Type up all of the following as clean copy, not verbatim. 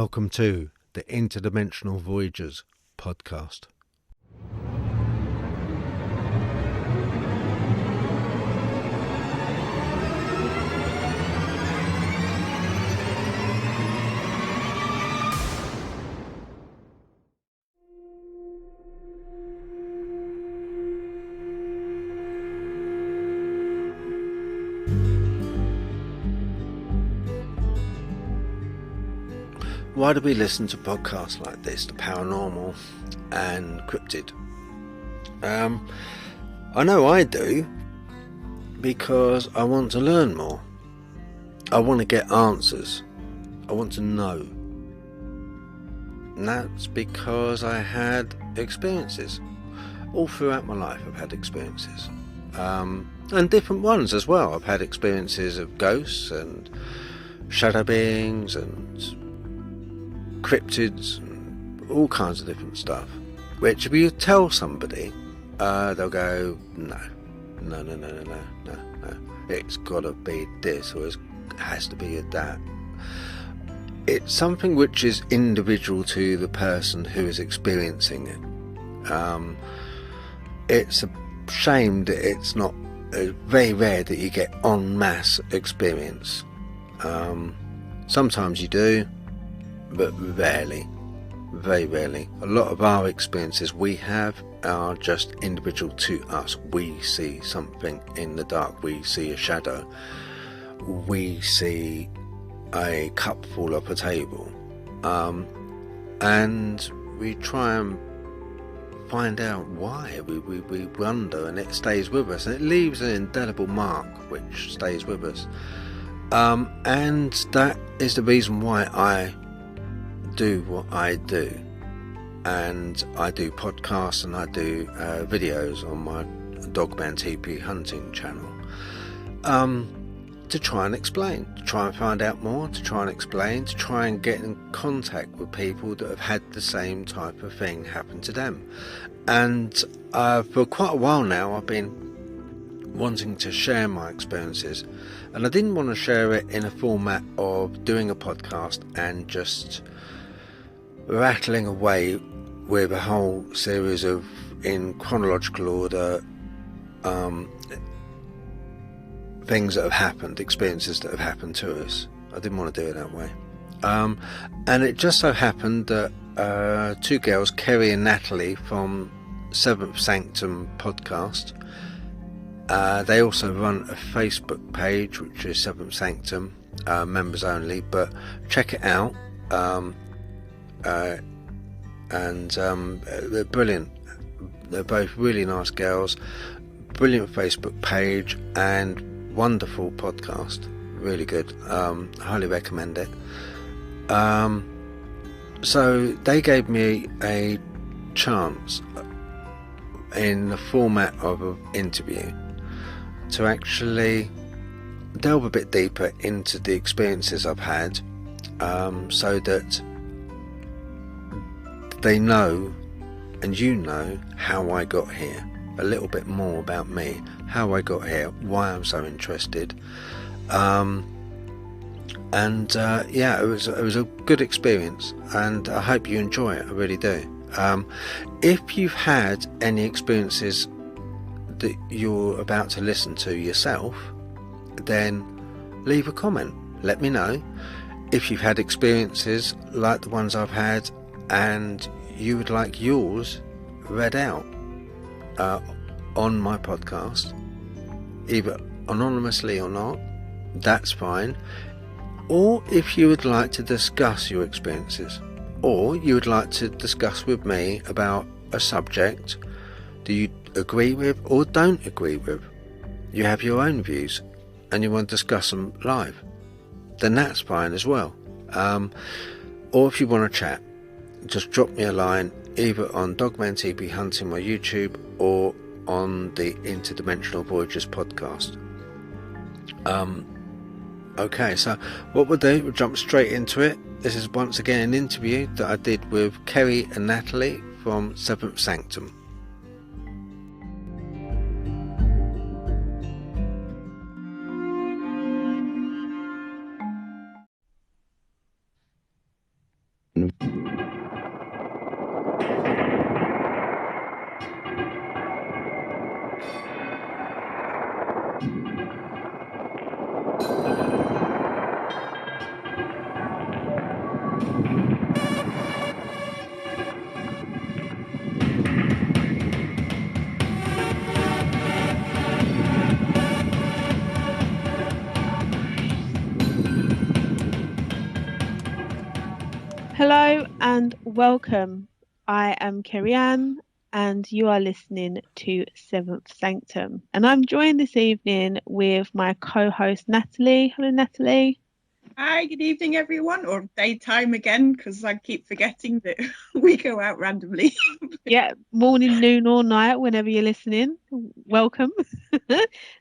Welcome to the Interdimensional Voyagers podcast. Why do we listen to podcasts like this, the paranormal and cryptid? I know I do, because I want to learn more. I want to get answers. I want to know. And that's because I had experiences. All throughout my life I've had experiences. And different ones as well. I've had experiences of ghosts and shadow beings and cryptids and all kinds of different stuff, which if you tell somebody, they'll go, no, it's got to be this, or it has to be that. It's something which is individual to the person who is experiencing it. It's a shame that it's not very rare that you get en masse experience. Sometimes you do, but rarely, very rarely. A lot of our experiences we have are just individual to us. We see something in the dark, we see a shadow, we see a cup fall off a table, and we try and find out why. We wonder, and it stays with us, and it leaves an indelible mark which stays with us, and that is the reason why I do what I do. And I do podcasts and I do videos on my Dogman Teepee Hunting channel, to try and explain, to try and find out more, to try and explain, to try and get in contact with people that have had the same type of thing happen to them. And for quite a while now I've been wanting to share my experiences, and I didn't want to share it in a format of doing a podcast and just rattling away with a whole series of, in chronological order, things that have happened, experiences that have happened to us. I didn't want to do it that way. And it just so happened that two girls, Kerry and Natalie from Sanctum podcast, they also run a Facebook page which is Seventh Sanctum, members only, but check it out. And they're brilliant. They're both really nice girls, brilliant Facebook page, and wonderful podcast, really good. Highly recommend it. So they gave me a chance in the format of an interview to actually delve a bit deeper into the experiences I've had, so that they know, and you know, how I got here, a little bit more about me, how I got here, why I'm so interested, yeah, it was a good experience, and I hope you enjoy it. I really do. If you've had any experiences that you're about to listen to yourself, then leave a comment, let me know. If you've had experiences like the ones I've had and you would like yours read out on my podcast, either anonymously or not, that's fine. Or if you would like to discuss your experiences, or you would like to discuss with me about a subject that you agree with or don't agree with, you have your own views and you want to discuss them live, then that's fine as well. Or if you want to chat, just drop me a line either on Dogman Teepee Hunting, my YouTube, or on the Interdimensional Voyagers podcast. Okay, so what we'll do, we'll jump straight into it. This is once again an interview that I did with Kerry and Natalie from Seventh Sanctum. and welcome. I am Kerry-Ann and you are listening to Seventh Sanctum. And I'm joined this evening with my co-host Natalie. Hello, Natalie. Hi, good evening, everyone, or daytime again, because I keep forgetting that we go out randomly. Yeah, morning, noon, or night, whenever you're listening. Welcome.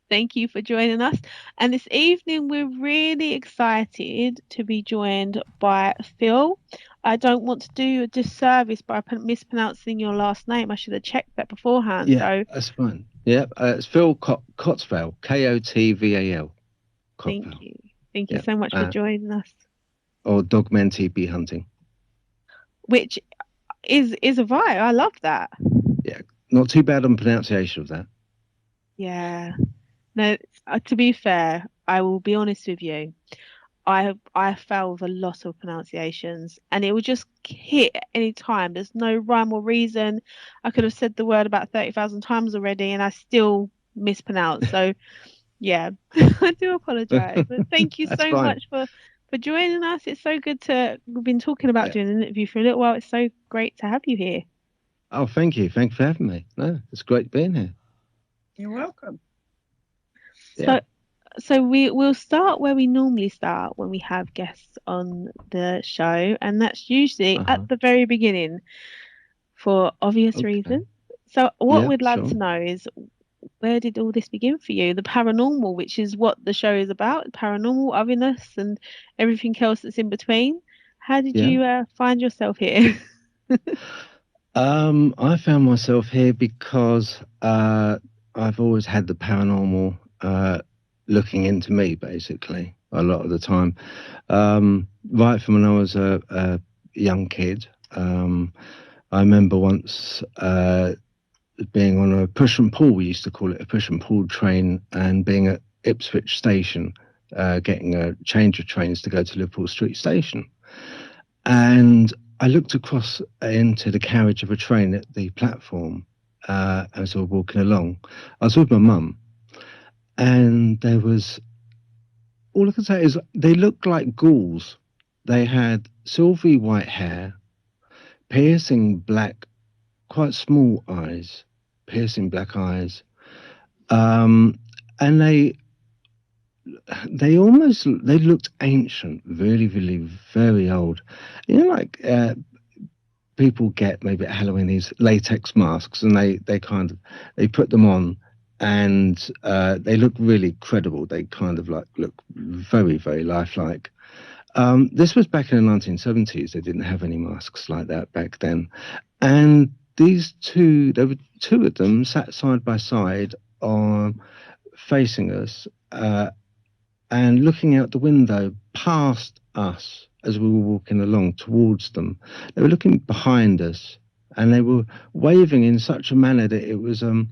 Thank you for joining us. And this evening, we're really excited to be joined by Phil. I don't want to do a disservice by mispronouncing your last name. I should have checked that beforehand. Yeah, So that's fine. Yeah, it's Phil Cotsval, Kotval. thank Cotsval. you. Thank you Yeah, so much for joining us. or Dogman Teepee Hunting. Which is a vibe. I love that. Yeah, not too bad on pronunciation of that. Yeah. No, to be fair, I will be honest with you. I fail with a lot of pronunciations and it will just hit at any time. There's no rhyme or reason. I could have said the word about 30,000 times already and I still mispronounce. So yeah, I do apologize. But thank you That's so fine. much for joining us. It's so good we've been talking about Yeah. doing an interview for a little while. It's so great to have you here. Oh, thank you. Thanks for having me. No, it's great being here. You're welcome. Yeah. So we'll start where we normally start when we have guests on the show, and that's usually at the very beginning for obvious Okay. reasons. So what Yeah, we'd love sure. to know is where did all this begin for you? The paranormal, which is what the show is about, paranormal, otherness, and everything else that's in between. How did Yeah. you find yourself here? I found myself here because I've always had the paranormal looking into me, basically, a lot of the time. Right from when I was a young kid. I remember once being on a push and pull, we used to call it a push and pull train, and being at Ipswich Station, getting a change of trains to go to Liverpool Street Station. And I looked across into the carriage of a train at the platform as we were walking along. I was with my mum, and there was, all I can say is they looked like ghouls. They had silvery white hair, piercing black, quite small eyes, piercing black eyes, and they looked ancient, really, really, very old. You know, like people get maybe at Halloween these latex masks, and they put them on, and they look really credible. They kind of like look very, very lifelike. This was back in the 1970s. They didn't have any masks like that back then, and there were two of them sat side by side on facing us and looking out the window past us as we were walking along towards them. They were looking behind us, and they were waving in such a manner that it was an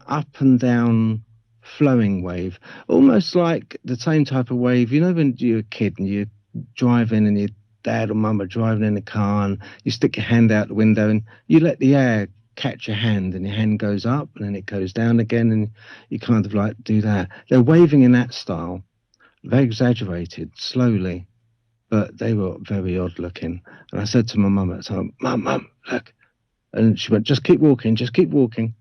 up and down flowing wave, almost like the same type of wave, you know, when you're a kid and you're driving and your dad or mum are driving in a car and you stick your hand out the window and you let the air catch your hand and your hand goes up and then it goes down again, and you kind of like do that. They're waving in that style, very exaggerated, slowly, but they were very odd looking. And I said to my mum at the time, Mum, look. And she went, just keep walking, just keep walking.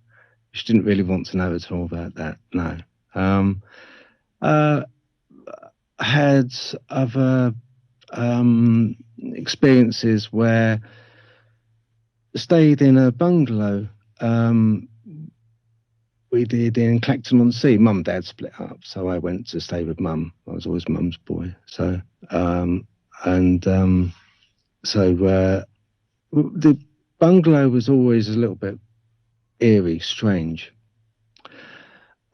She didn't really want to know at all about that, no. I had other experiences where I stayed in a bungalow. We did in Clacton-on-Sea. Mum and Dad split up, so I went to stay with Mum. I was always Mum's boy. So, the bungalow was always a little bit eerie, strange.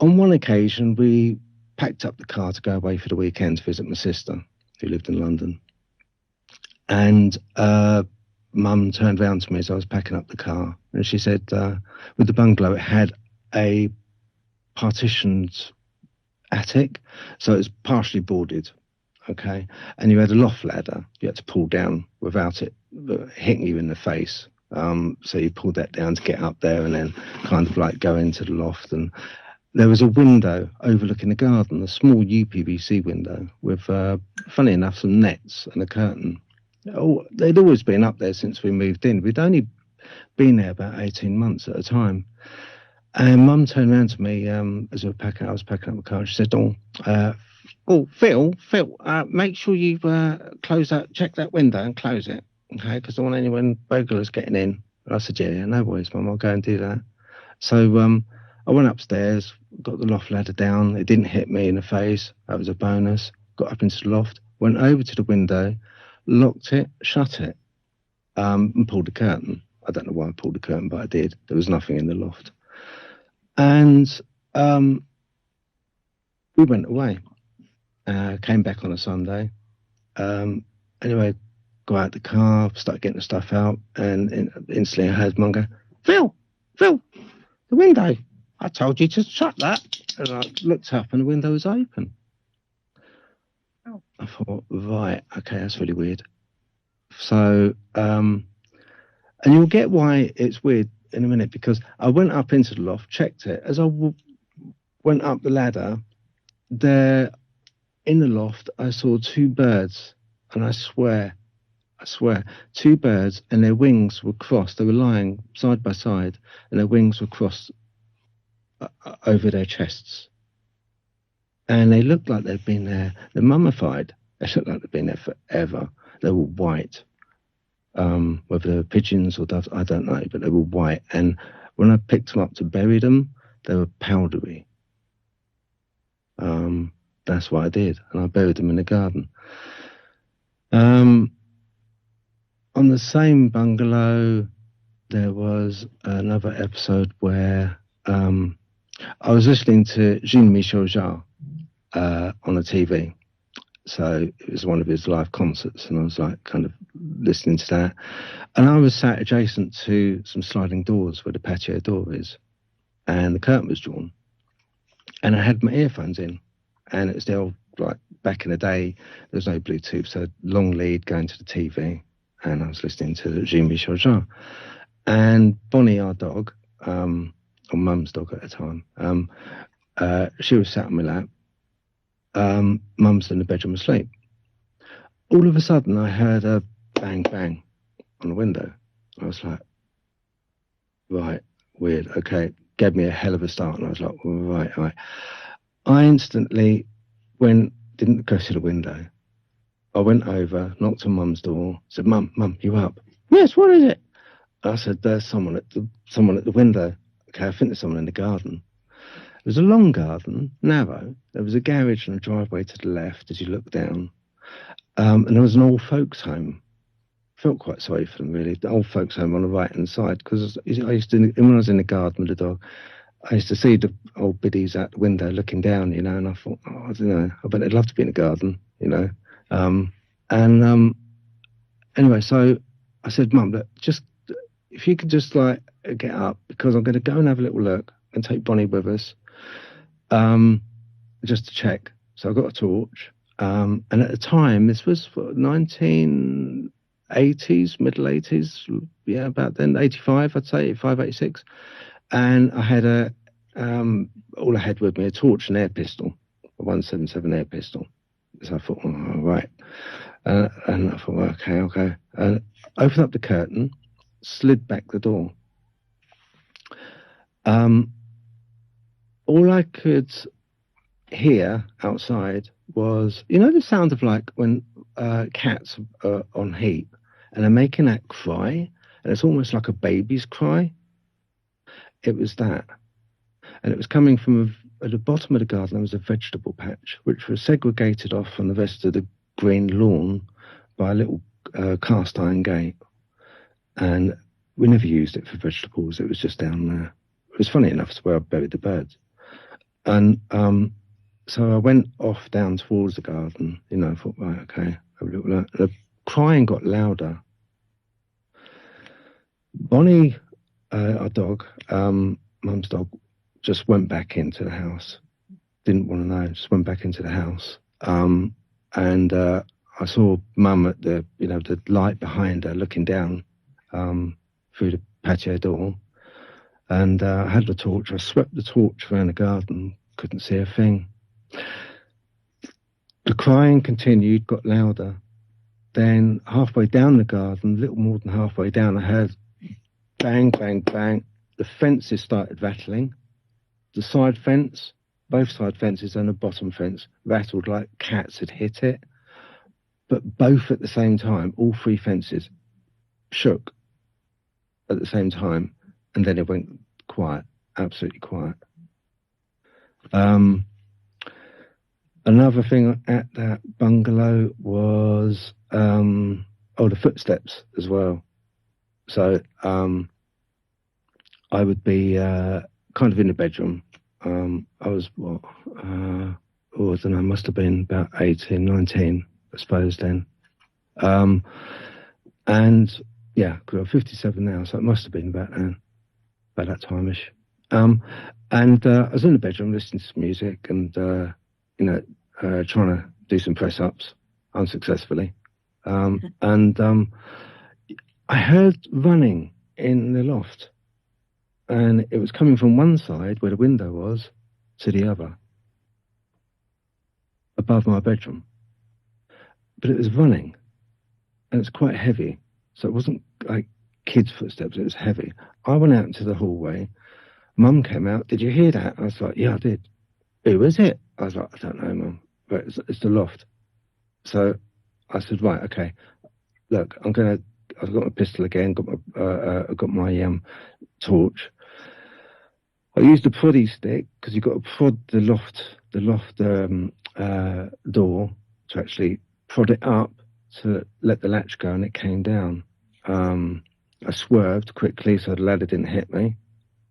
On one occasion, we packed up the car to go away for the weekend to visit my sister, who lived in London. And Mum turned round to me as I was packing up the car, and she said, with the bungalow, it had a partitioned attic, so it's partially boarded, okay, and you had a loft ladder you had to pull down without it hitting you in the face. So you pulled that down to get up there and then kind of like go into the loft, and there was a window overlooking the garden, a small UPVC window with, funny enough, some nets and a curtain. Oh, they'd always been up there since we moved in. We'd only been there about 18 months at a time. And Mum turned around to me as I was packing up the car. She said, Phil, make sure you check that window and close it, okay? Because I don't want anyone burglars getting in. And I said, yeah, no worries, Mum, I'll go and do that. So I went upstairs, got the loft ladder down. It didn't hit me in the face. That was a bonus. Got up into the loft, went over to the window, locked it, shut it, and pulled the curtain. I don't know why I pulled the curtain, but I did. There was nothing in the loft. And we went away. Came back on a Sunday. Anyway, go out the car, start getting the stuff out, and instantly I heard Mum go, Phil, the window. I told you to shut that. And I looked up and the window was open. Oh. I thought, right, okay, that's really weird. So, and you'll get why it's weird in a minute, because I went up into the loft, checked it. As I went up the ladder, there in the loft, I saw two birds, and I swear, two birds, and their wings were crossed. They were lying side by side, and their wings were crossed over their chests. And they looked like they'd been there. They're mummified. They looked like they'd been there forever. They were white. Whether they were pigeons or doves, I don't know, but they were white. And when I picked them up to bury them, they were powdery. That's what I did, and I buried them in the garden. On the same bungalow, there was another episode where I was listening to Jean-Michel Jarre on the TV. So it was one of his live concerts, and I was like kind of listening to that. And I was sat adjacent to some sliding doors where the patio door is, and the curtain was drawn. And I had my earphones in, and it was the old, like back in the day, there was no Bluetooth, so long lead going to the TV, and I was listening to Jean-Michel Jarre. And Bonnie, our dog, or Mum's dog at the time, she was sat on my lap. Mum's in the bedroom asleep. All of a sudden, I heard a bang, bang on the window. I was like, right, weird, okay. Gave me a hell of a start, and I was like, right. I instantly didn't go to the window. I went over, knocked on Mum's door, said, Mum, you up? Yes, what is it? I said, there's someone at the window. Okay, I think there's someone in the garden. It was a long garden, narrow. There was a garage and a driveway to the left as you look down. And there was an old folks' home. Felt quite sorry for them, really. The old folks' home on the right-hand side, because I used to, when I was in the garden with the dog, I used to see the old biddies out the window looking down, you know, and I thought, I don't know, I bet they'd love to be in the garden, you know. Anyway, so I said, Mum, look, just, if you could just, like, get up, because I'm going to go and have a little look and take Bonnie with us, just to check. So I got a torch, and at the time, this was for 1980s, middle 80s, yeah, about then, 85, I'd say, 85, 86. And I had all I had with me, a torch and air pistol, a 177 air pistol. So I thought, all right. And I thought, okay. And opened up the curtain, slid back the door. All I could hear outside was, you know, the sound of like when cats are on heat and they're making that cry, and it's almost like a baby's cry. It was that. And it was coming from at the bottom of the garden, there was a vegetable patch, which was segregated off from the rest of the green lawn by a little cast iron gate. And we never used it for vegetables. It was just down there. It was funny enough, it's where I buried the birds. And so I went off down towards the garden, you know, I thought, right, okay. The crying got louder. Bonnie, our dog, Mum's dog, just went back into the house. Didn't want to know, just went back into the house. And I saw Mum at the light behind her looking down through the patio door. And I had the torch. I swept the torch around the garden, couldn't see a thing. The crying continued, got louder. then halfway down the garden, a little more than halfway down, I heard bang, bang, bang. The fences started rattling. The side fence, both side fences and the bottom fence rattled like cats had hit it. But both at the same time, all three fences shook at the same time, and then it went quiet, absolutely quiet. Another thing at that bungalow was the footsteps as well. So I would be kind of in the bedroom. I was I don't know, must have been about 18, 19, I suppose then. And yeah, because I'm 57 now, so it must have been about that time-ish. And I was in the bedroom listening to some music and, trying to do some press-ups unsuccessfully. And I heard running in the loft. And it was coming from one side, where the window was, to the other, above my bedroom. But it was running, and it's quite heavy. So it wasn't like kids' footsteps, it was heavy. I went out into the hallway. Mum came out. Did you hear that? I was like, yeah, I did. Who was it? I was like, I don't know, Mum. But it's the loft. So I said, right, okay. Look, I've got my pistol again, I've got my torch. I used a proddy stick because you've got to prod the loft door to actually prod it up to let the latch go, and it came down. I swerved quickly so the ladder didn't hit me,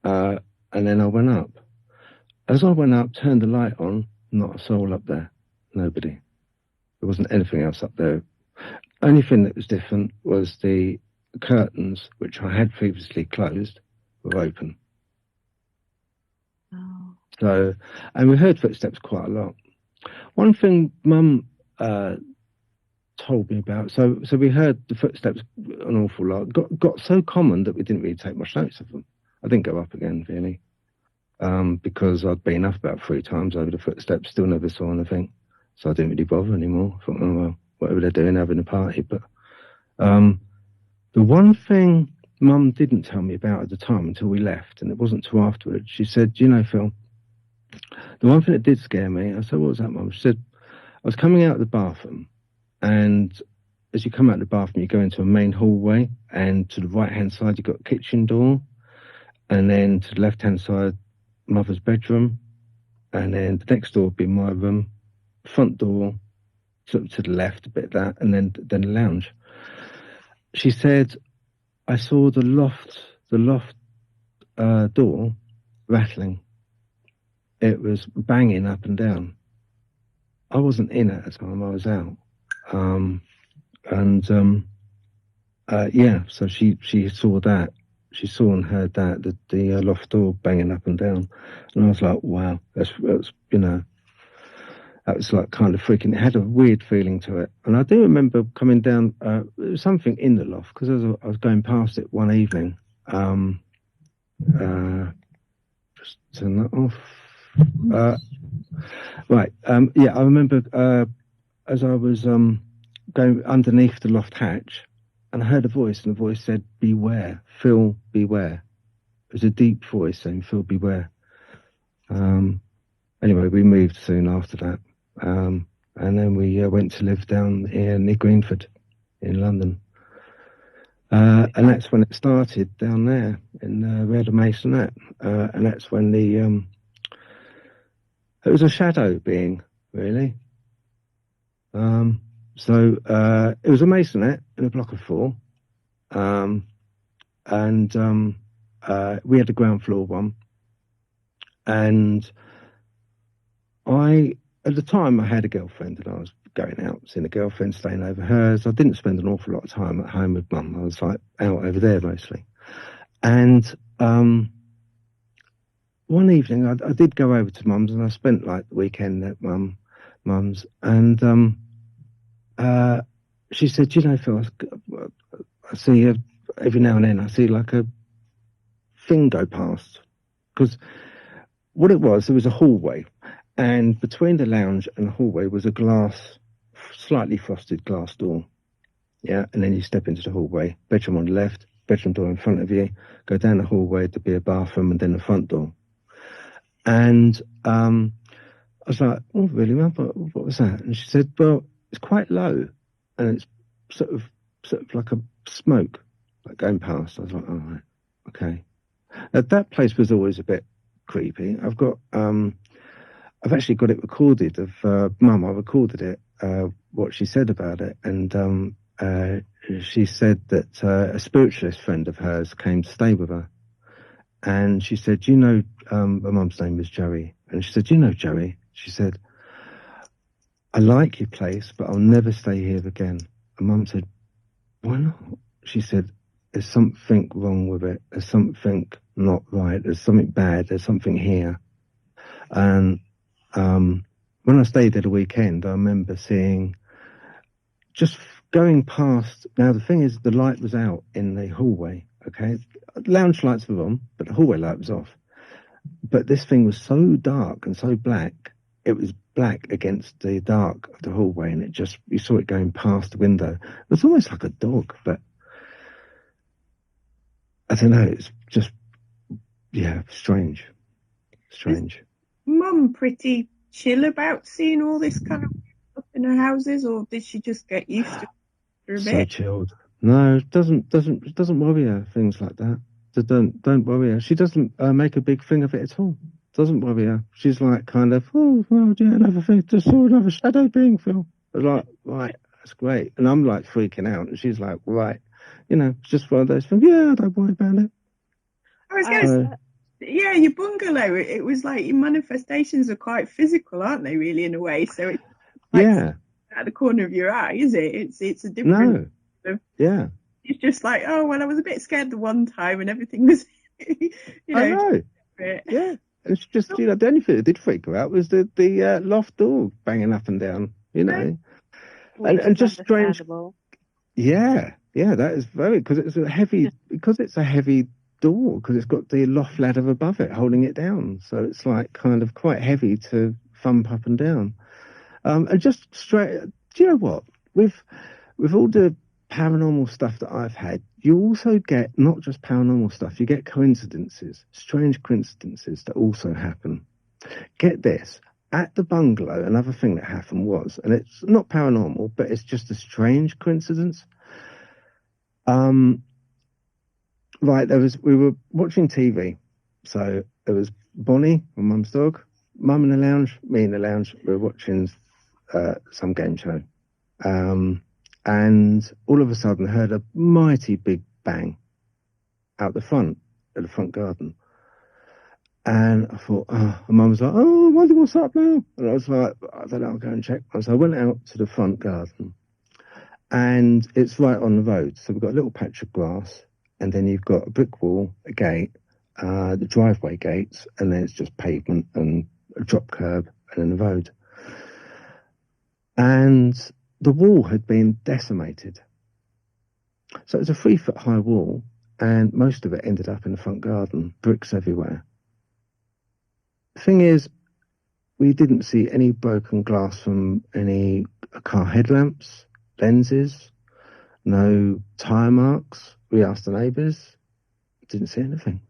and then I went up. As I went up, turned the light on, not a soul up there, nobody. There wasn't anything else up there. Only thing that was different was the curtains, which I had previously closed, were open. Oh. So, and we heard footsteps quite a lot. One thing Mum told me about, so we heard the footsteps an awful lot. Got so common that we didn't really take much notice of them. I didn't go up again, really, because I'd been up about 3 times over the footsteps, still never saw anything. So I didn't really bother anymore. I thought, oh, well, whatever they're doing, having a party. But the one thing Mum didn't tell me about at the time until we left, and it wasn't till afterwards, she said, you know, Phil, the one thing that did scare me, I said, what was that, Mum? She said, I was coming out of the bathroom, and as you come out of the bathroom, you go into a main hallway, and to the right-hand side, you've got a kitchen door, and then to the left-hand side, Mother's bedroom, and then the next door would be my room, front door, sort of to the left, a bit of that, and then the lounge. She said, I saw the loft door rattling. It was banging up and down. I wasn't in at the time, I was out. So she saw that. She saw and heard that, the loft door banging up and down. And I was like, wow, that's you know, that was like kind of freaking. It had a weird feeling to it. And I do remember coming down, there was something in the loft, because as I was going past it one evening, just turn that off. I remember as I was going underneath the loft hatch, and I heard a voice, and the voice said, beware, Phil, beware. It was a deep voice saying, Phil, beware. Anyway, we moved soon after that. And then we went to live down here near Greenford in London. And that's when it started down there in Red Masonette. And that's when it was a shadow being, really. So it was a masonette in a block of 4. We had the ground floor one. And at the time, I had a girlfriend, and I was going out, seeing a girlfriend, staying over hers. I didn't spend an awful lot of time at home with Mum. I was like out over there mostly. And one evening, I did go over to Mum's, and I spent like the weekend at Mum's. And she said, you know, Phil, I see every now and then, I see like a thing go past. Because what it was, there was a hallway. And between the lounge and the hallway was a slightly frosted glass door. Yeah, and then you step into the hallway, bedroom on the left, bedroom door in front of you, go down the hallway to be a bathroom and then the front door. And I was like, oh, really, Mum? What was that? And she said, well, it's quite low and it's sort of like a smoke like going past. I was like, oh, right, okay. That place was always a bit creepy. I've actually got it recorded of Mum. I recorded it, what she said about it, and she said that a spiritualist friend of hers came to stay with her, and she said, "You know, her mum's name was Joey," and she said, "You know, Joey," she said, "I like your place, but I'll never stay here again." And Mum said, "Why not?" She said, "There's something wrong with it. There's something not right. There's something bad. There's something here." And when I stayed there the weekend, I remember seeing, just going past. Now the thing is, the light was out in the hallway. Okay, lounge lights were on, but the hallway light was off. But this thing was so dark and so black. It was black against the dark of the hallway, and you saw it going past the window. It was almost like a dog, but I don't know. It's just, yeah, strange. Mum pretty chill about seeing all this kind of stuff in her houses, or did she just get used to it for a So bit? chilled. No, it doesn't worry her, things like that. So don't worry her. She doesn't make a big thing of it at all. Doesn't worry her. She's like kind of, oh well, yeah, another thing. Just saw another shadow being, Phil. I was like, right, that's great. And I'm like freaking out, and she's like, right, it's just one of those things. Yeah, don't worry about it. I was going to say, yeah, your bungalow, it was like your manifestations are quite physical, aren't they, really, in a way? So it's like at the corner of your eye, is it? It's a different... No. Yeah. It's just like, oh, well, I was a bit scared the one time and everything was, I know. Yeah. It's just, the only thing that did freak her out was the loft door banging up and down, and just strange. Yeah, that is very, because it's a heavy door, because it's got the loft ladder above it holding it down, so it's like kind of quite heavy to thump up and down. And just straight, do you know what? With all the paranormal stuff that I've had, you also get not just paranormal stuff, you get coincidences, strange coincidences that also happen. Get this, at the bungalow, another thing that happened was, and it's not paranormal, but it's just a strange coincidence. Right, we were watching TV, so there was Bonnie, my mum's dog, Mum in the lounge, me in the lounge. We were watching some game show. And all of a sudden heard a mighty big bang out the front, at the front garden. And I thought, and Mum was like, oh, I wonder what's up now. And I was like, I don't know, I'll go and check. So I went out to the front garden, and it's right on the road. So we've got a little patch of grass, and then you've got a brick wall, a gate, the driveway gates, and then it's just pavement and a drop curb, and then the road. And the wall had been decimated. So it was a 3-foot high wall, and most of it ended up in the front garden, bricks everywhere. The thing is, we didn't see any broken glass from any car headlamps, lenses, no tyre marks. We asked the neighbours, didn't see anything.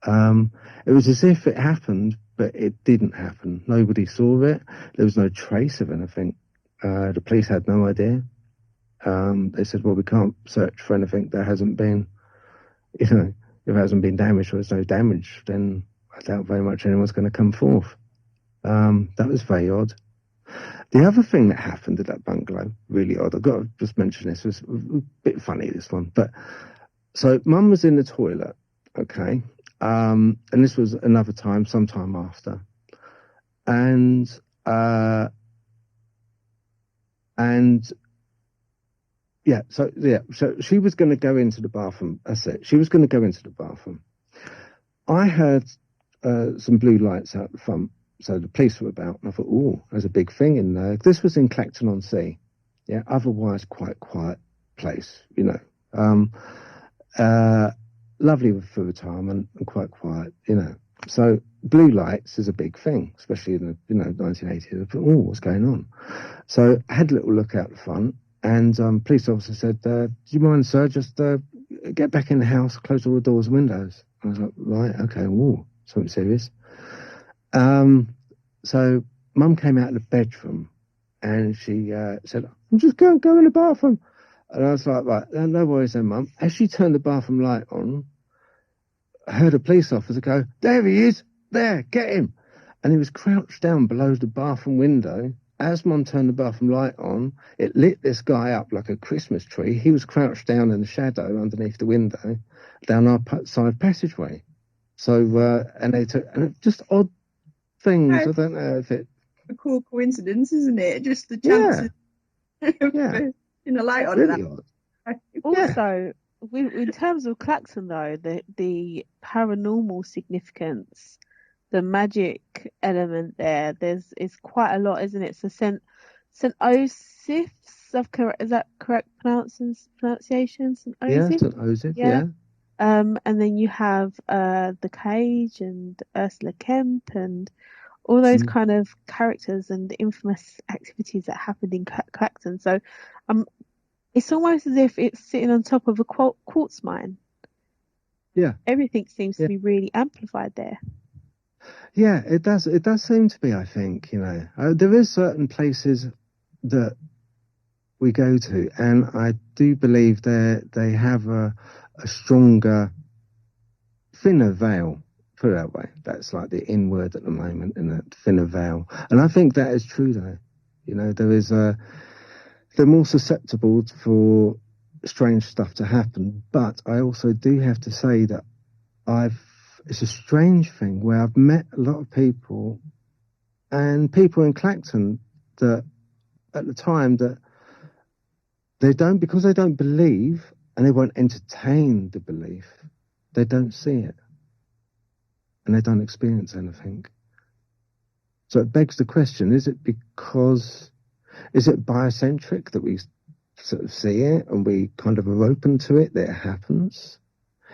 It was as if it happened, but it didn't happen. Nobody saw it. There was no trace of anything. The police had no idea. They said, well, we can't search for anything that hasn't been, if it hasn't been damaged or there's no damage, then I doubt very much anyone's going to come forth. That was very odd. The other thing that happened at that bungalow, really odd, I've got to just mention this, was a bit funny, this one. But so Mum was in the toilet, okay, and this was another time, sometime after, and so she was going to go into the bathroom. That's it. She was going to go into the bathroom. I heard some blue lights out the front, so the police were about, and I thought, oh, there's a big thing in there. This was in Clacton-on-Sea, yeah, otherwise quite quiet place, lovely for retirement and quite quiet, So blue lights is a big thing, especially in the 1980s. I thought, oh, what's going on? So I had a little look out the front, And police officer said, do you mind, sir, just get back in the house, close all the doors and windows. I was like, right, okay, whoa, something serious. So Mum came out of the bedroom and she said, I'm just going to go in the bathroom. And I was like, right, no worries then, Mum. As she turned the bathroom light on, I heard a police officer go, there he is, there, get him. And he was crouched down below the bathroom window. As Mum turned the bathroom light on, it lit this guy up like a Christmas tree. He was crouched down in the shadow underneath the window down our side passageway. So, and they took, and just odd things. I don't know if it. A cool coincidence, isn't it? Just the chances. Yeah. In the light on Really that. odd. Also, in terms of Clacton, though, the paranormal significance, the magic element is quite a lot, isn't it? So St. Osiph, is that correct pronunciation? St. Osiph? Yeah, St. Osiph, yeah. And then you have the Cage and Ursula Kemp and all those kind of characters and the infamous activities that happened in Clacton. So it's almost as if it's sitting on top of a quartz mine. Yeah. Everything seems to be really amplified there. Yeah, it does. It does seem to be, I think, there is certain places that we go to, and I do believe they have a stronger, thinner veil, put it that way. That's like the in word at the moment, in that thinner veil. And I think that is true, though. There is they're more susceptible for strange stuff to happen. But I also do have to say that it's a strange thing where I've met a lot of people, and people in Clacton that at the time that because they don't believe and they won't entertain the belief, they don't see it and they don't experience anything. So it begs the question, is it biocentric that we sort of see it and we kind of are open to it, that it happens?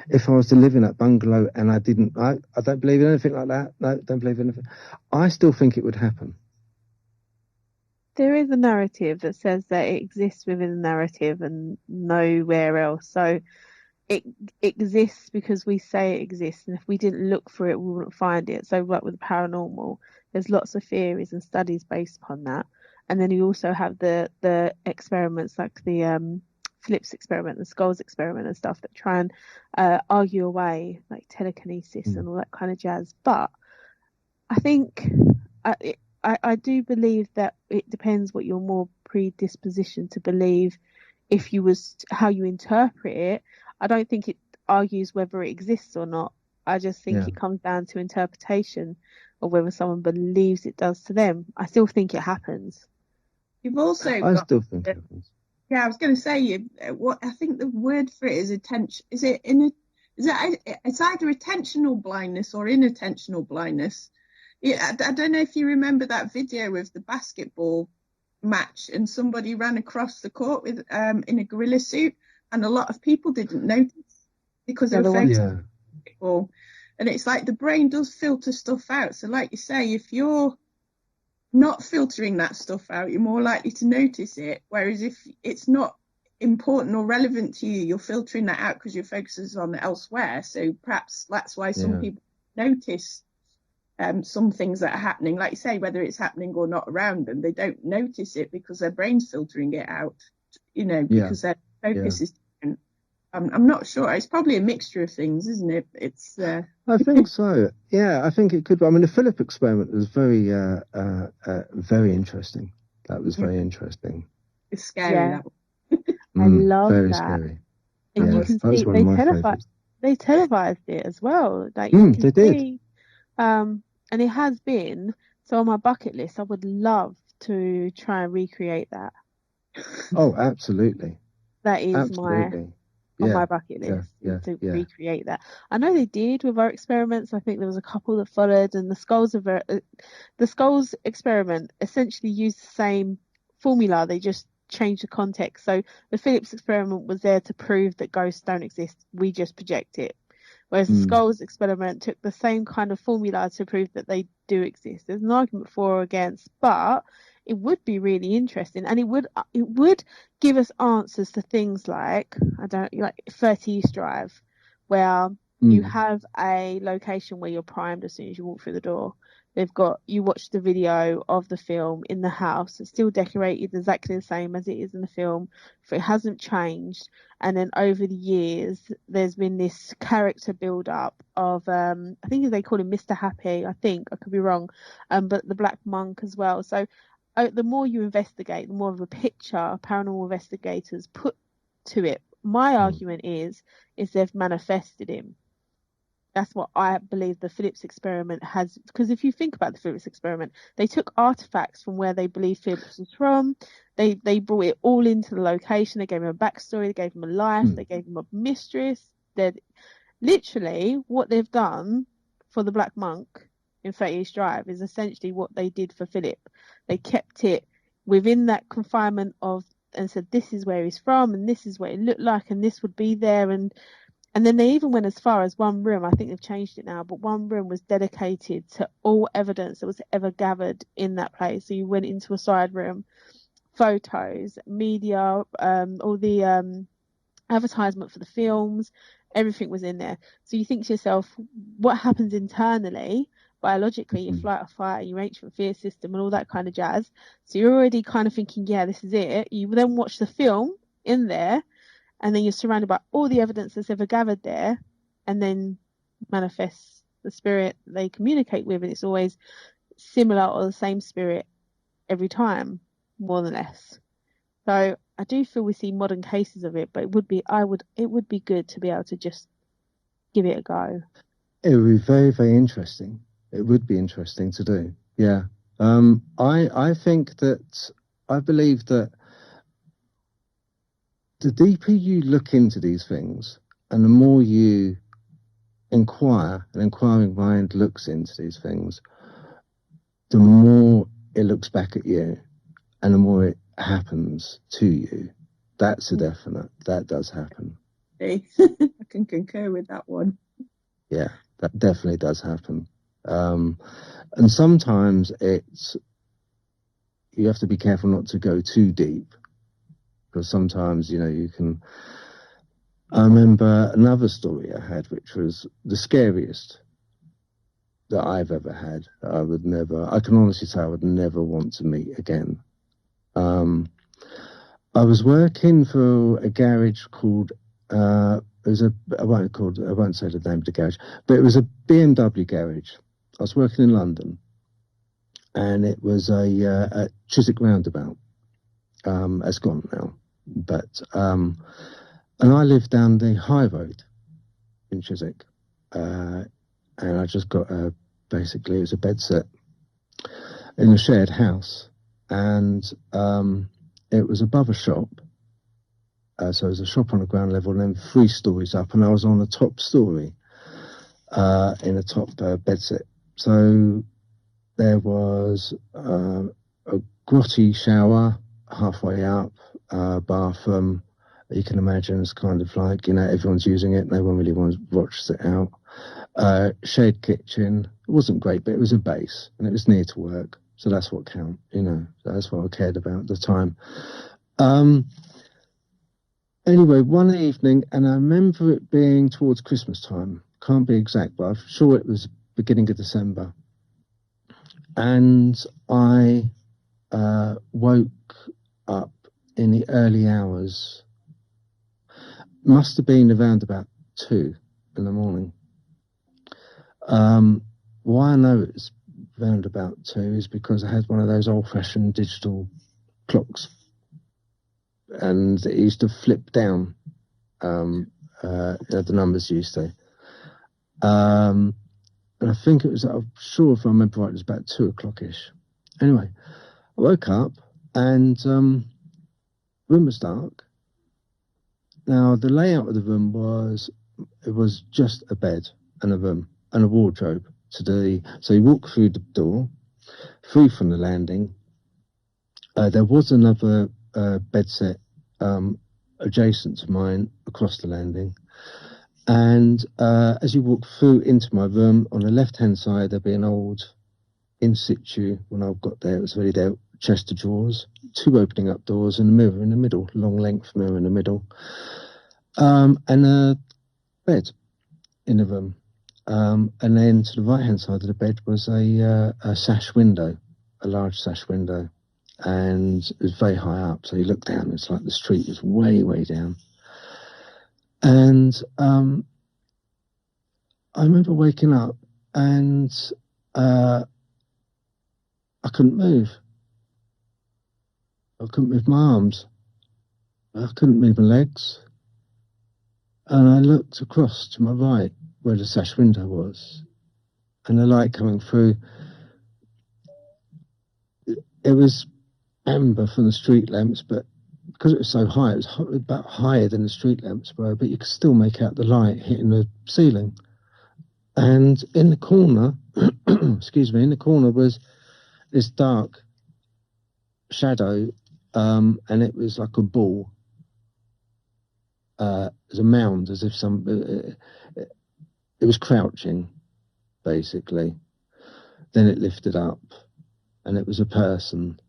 If I was to live in that bungalow and I don't believe in anything like that, no, don't believe in anything, I still think it would happen. There is a narrative that says that it exists within a narrative and nowhere else. So it exists because we say it exists, and if we didn't look for it, we wouldn't find it. So like with the paranormal, there's lots of theories and studies based upon that. And then you also have the experiments like the Phillips experiment, the skulls experiment and stuff that try and argue away like telekinesis and all that kind of jazz. But I think I do believe that it depends what you're more predispositioned to believe. If you was how you interpret it, I don't think it argues whether it exists or not. I just think it comes down to interpretation of whether someone believes it does to them. I still think it happens. You've also I still think it happens. Yeah, I was going to say, what I think the word for it is attention. It's either attentional blindness or inattentional blindness. Yeah, I don't know if you remember that video of the basketball match, and somebody ran across the court with in a gorilla suit, and a lot of people didn't notice because they were focused on basketball. And it's like the brain does filter stuff out. So, like you say, if you're not filtering that stuff out, you're more likely to notice it. Whereas if it's not important or relevant to you, you're filtering that out because your focus is on elsewhere. So perhaps that's why some people notice some things that are happening, like you say, whether it's happening or not around them, they don't notice it because their brain's filtering it out, because their focus is different. I'm not sure. It's probably a mixture of things, isn't it? It's. I think so. Yeah, I think it could be. I mean, the Philip experiment was very, very interesting. That was very interesting. It's scary. I love very that. scary. And you can see they televised it as well. Like they did. And it has been. So on my bucket list, I would love to try and recreate that. Oh, absolutely. That is on my bucket list to recreate that. I know they did with our experiments. I think there was a couple that followed, and the skulls experiment essentially used the same formula. They just changed the context. So the Phillips experiment was there to prove that ghosts don't exist. We just project it. Whereas the skulls experiment took the same kind of formula to prove that they do exist. There's an argument for or against, but it would be really interesting, and it would give us answers to things like, I don't like 30 East Drive, where you have a location where you're primed as soon as you walk through the door. You watch the video of the film in the house. It's still decorated exactly the same as it is in the film. It hasn't changed. And then over the years, there's been this character build up of, I think they call him Mr. Happy. I think I could be wrong. But the Black Monk as well. So the more you investigate, the more of a picture paranormal investigators put to it. My argument is they've manifested him. That's what I believe the Phillips experiment has, because if you think about the Phillips experiment, they took artifacts from where they believe Phillips was from. They brought it all into the location. They gave him a backstory. They gave him a life. They gave him a mistress. They're literally what they've done for the Black Monk in 30 East Drive is essentially what they did for Philip. They kept it within that confinement of, and said, this is where he's from, and this is what it looked like, and this would be there, and then they even went as far as one room, I think they've changed it now, but one room was dedicated to all evidence that was ever gathered in that place. So you went into a side room, photos, media, all the advertisement for the films, everything was in there. So you think to yourself, what happens internally, biologically, your flight or fight, your ancient fear system and all that kind of jazz. So you're already kind of thinking, yeah, this is it. You then watch the film in there, and then you're surrounded by all the evidence that's ever gathered there, and then manifests the spirit they communicate with, and it's always similar or the same spirit every time, more or less. So I do feel we see modern cases of it, but it would be good to be able to just give it a go. It would be very, very interesting. It would be interesting to do. Yeah. I believe that the deeper you look into these things and the more you inquire, an inquiring mind looks into these things, the more it looks back at you and the more it happens to you. That's a definite. That does happen. I can concur with that one. Yeah, that definitely does happen. And sometimes you have to be careful not to go too deep, because sometimes, you can. I remember another story I had, which was the scariest that I've ever had. I can honestly say I would never want to meet again. I was working for a garage called, I won't say the name of the garage, but it was a BMW garage. I was working in London, and it was a Chiswick roundabout. It's gone now, but and I lived down the high road in Chiswick, and I just got basically it was a bed set in a shared house, and it was above a shop. So it was a shop on the ground level, and then 3 stories up, and I was on the top story in a top bed set. So there was a grotty shower halfway up, bathroom. You can imagine it's kind of like, everyone's using it. No one really watches it out. Shared kitchen. It wasn't great, but it was a base, and it was near to work. So that's what counted, That's what I cared about at the time. Anyway, one evening, and I remember it being towards Christmas time. Can't be exact, but I'm sure it was beginning of December. And I woke up in the early hours. Must have been around about 2 in the morning. Why I know it was around about 2 is because I had one of those old-fashioned digital clocks, and it used to flip down. The numbers used to. And I think it was, I'm sure if I remember right, it was about 2 o'clock-ish. Anyway, I woke up and room was dark. Now, the layout of the room was just a bed and a room and a wardrobe. So you walk through the door, through from the landing. There was another bed set adjacent to mine across the landing. And as you walk through into my room, on the left-hand side, there'd be an old in situ, when I got there, it was already there, chest of drawers, 2 opening up doors, and a mirror in the middle, long length mirror in the middle, and a bed in the room. And then to the right hand side of the bed was a sash window, a large sash window, and it was very high up. So you look down, it's like the street is way, way down. And I remember waking up and I couldn't move. I couldn't move my arms. I couldn't move my legs. And I looked across to my right where the sash window was, and the light coming through, it was amber from the street lamps, but because it was so high, it was about higher than the street lamps were, but you could still make out the light hitting the ceiling. And in the corner, excuse me, in the corner was this dark shadow, and it was like a ball. It was a mound, as if it was crouching, basically. Then it lifted up, and it was a person.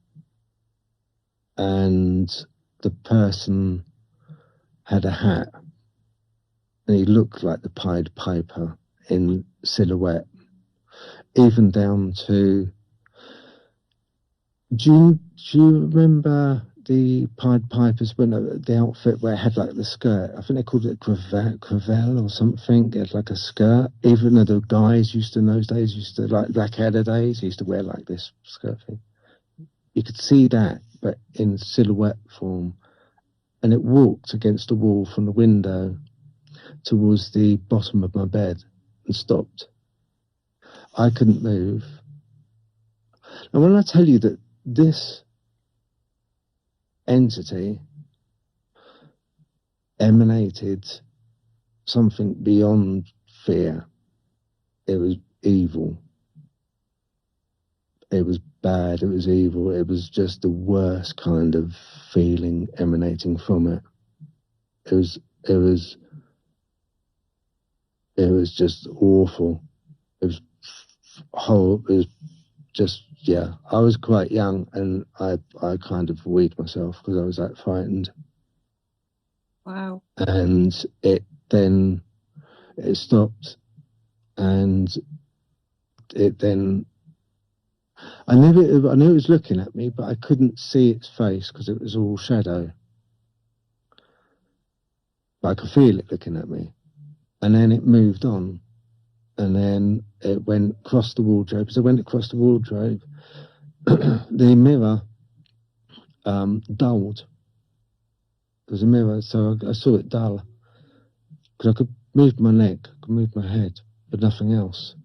And the person had a hat, and he looked like the Pied Piper in silhouette, even down to... Do you remember the Pied Pipers when the outfit where it had like the skirt? I think they called it cravelle or something. It had like a skirt. Even though the guys in those days used to, like Blackadder days, used to wear like this skirt thing. You could see that, but in silhouette form. And it walked against the wall from the window towards the bottom of my bed and stopped. I couldn't move. And when I tell you that this entity emanated something beyond fear, it was evil. It was bad, it was evil, it was just the worst kind of feeling emanating from it. It was just awful. It was horrible. It was just, yeah. I was quite young, and I kind of weed myself because I was that frightened. Wow. And it stopped, and it then... I knew it was looking at me, but I couldn't see its face because it was all shadow. But I could feel it looking at me. And then it moved on. And then it went across the wardrobe. As I went across the wardrobe, the mirror dulled. There was a mirror, so I saw it dull. Because I could move my neck, I could move my head, but nothing else.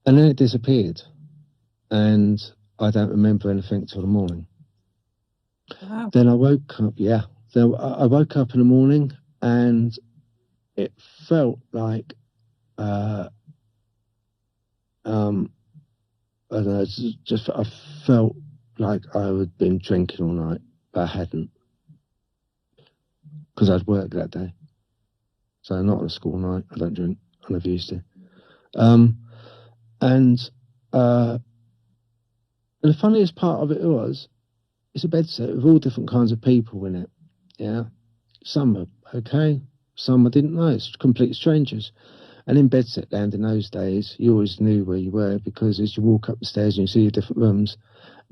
And then it disappeared. And I don't remember anything till the morning. Wow. Then I woke up, Then I woke up in the morning, and it felt like, I don't know, I felt like I had been drinking all night, but I hadn't. Because I'd worked that day. So not on a school night, I don't drink, I never used to. And the funniest part of it was, it's a bed set with all different kinds of people in it. Yeah, some are okay, some I didn't know. It's complete strangers. And in bed set land in those days, you always knew where you were, because as you walk up the stairs and you see your different rooms,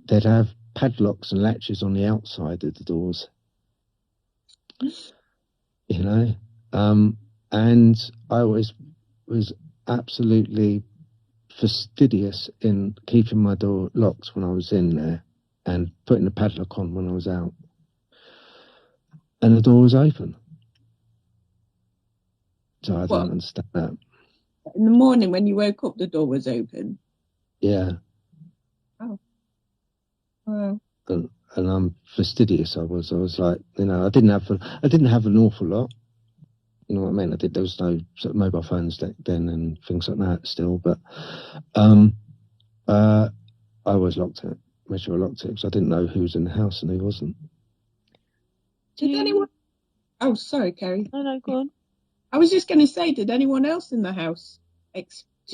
they'd have padlocks and latches on the outside of the doors. You know, and I always was absolutely fastidious in keeping my door locked when I was in there and putting the padlock on when I was out. And the door was open. So I don't understand that. In the morning when you woke up, the door was open? Yeah. Oh. Wow. And I'm fastidious. I was like, you know, I didn't have an awful lot. You know what I mean? There was no sort of mobile phones then and things like that still, but I always locked it. Made sure I locked it because I didn't know who was in the house and who wasn't. Did anyone... Oh, sorry, Kerry. No, go on. I was just going to say, did anyone else in the house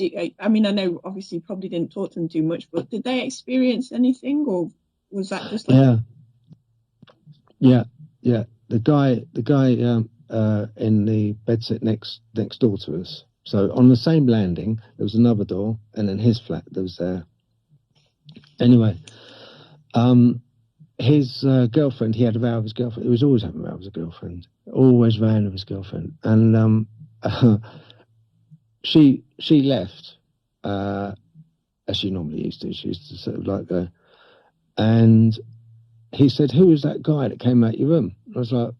I mean, I know obviously you probably didn't talk to them too much, but did they experience anything, or was that just like? Yeah. The guy in the bedsit next door to us. So on the same landing, there was another door, and then his flat that was there. Anyway, his girlfriend, he had a row with his girlfriend. He was always having a row with his girlfriend. Always ran with his girlfriend, and she left as she normally used to. She used to sort of like go, and he said, "Who was that guy that came out your room?" I was like,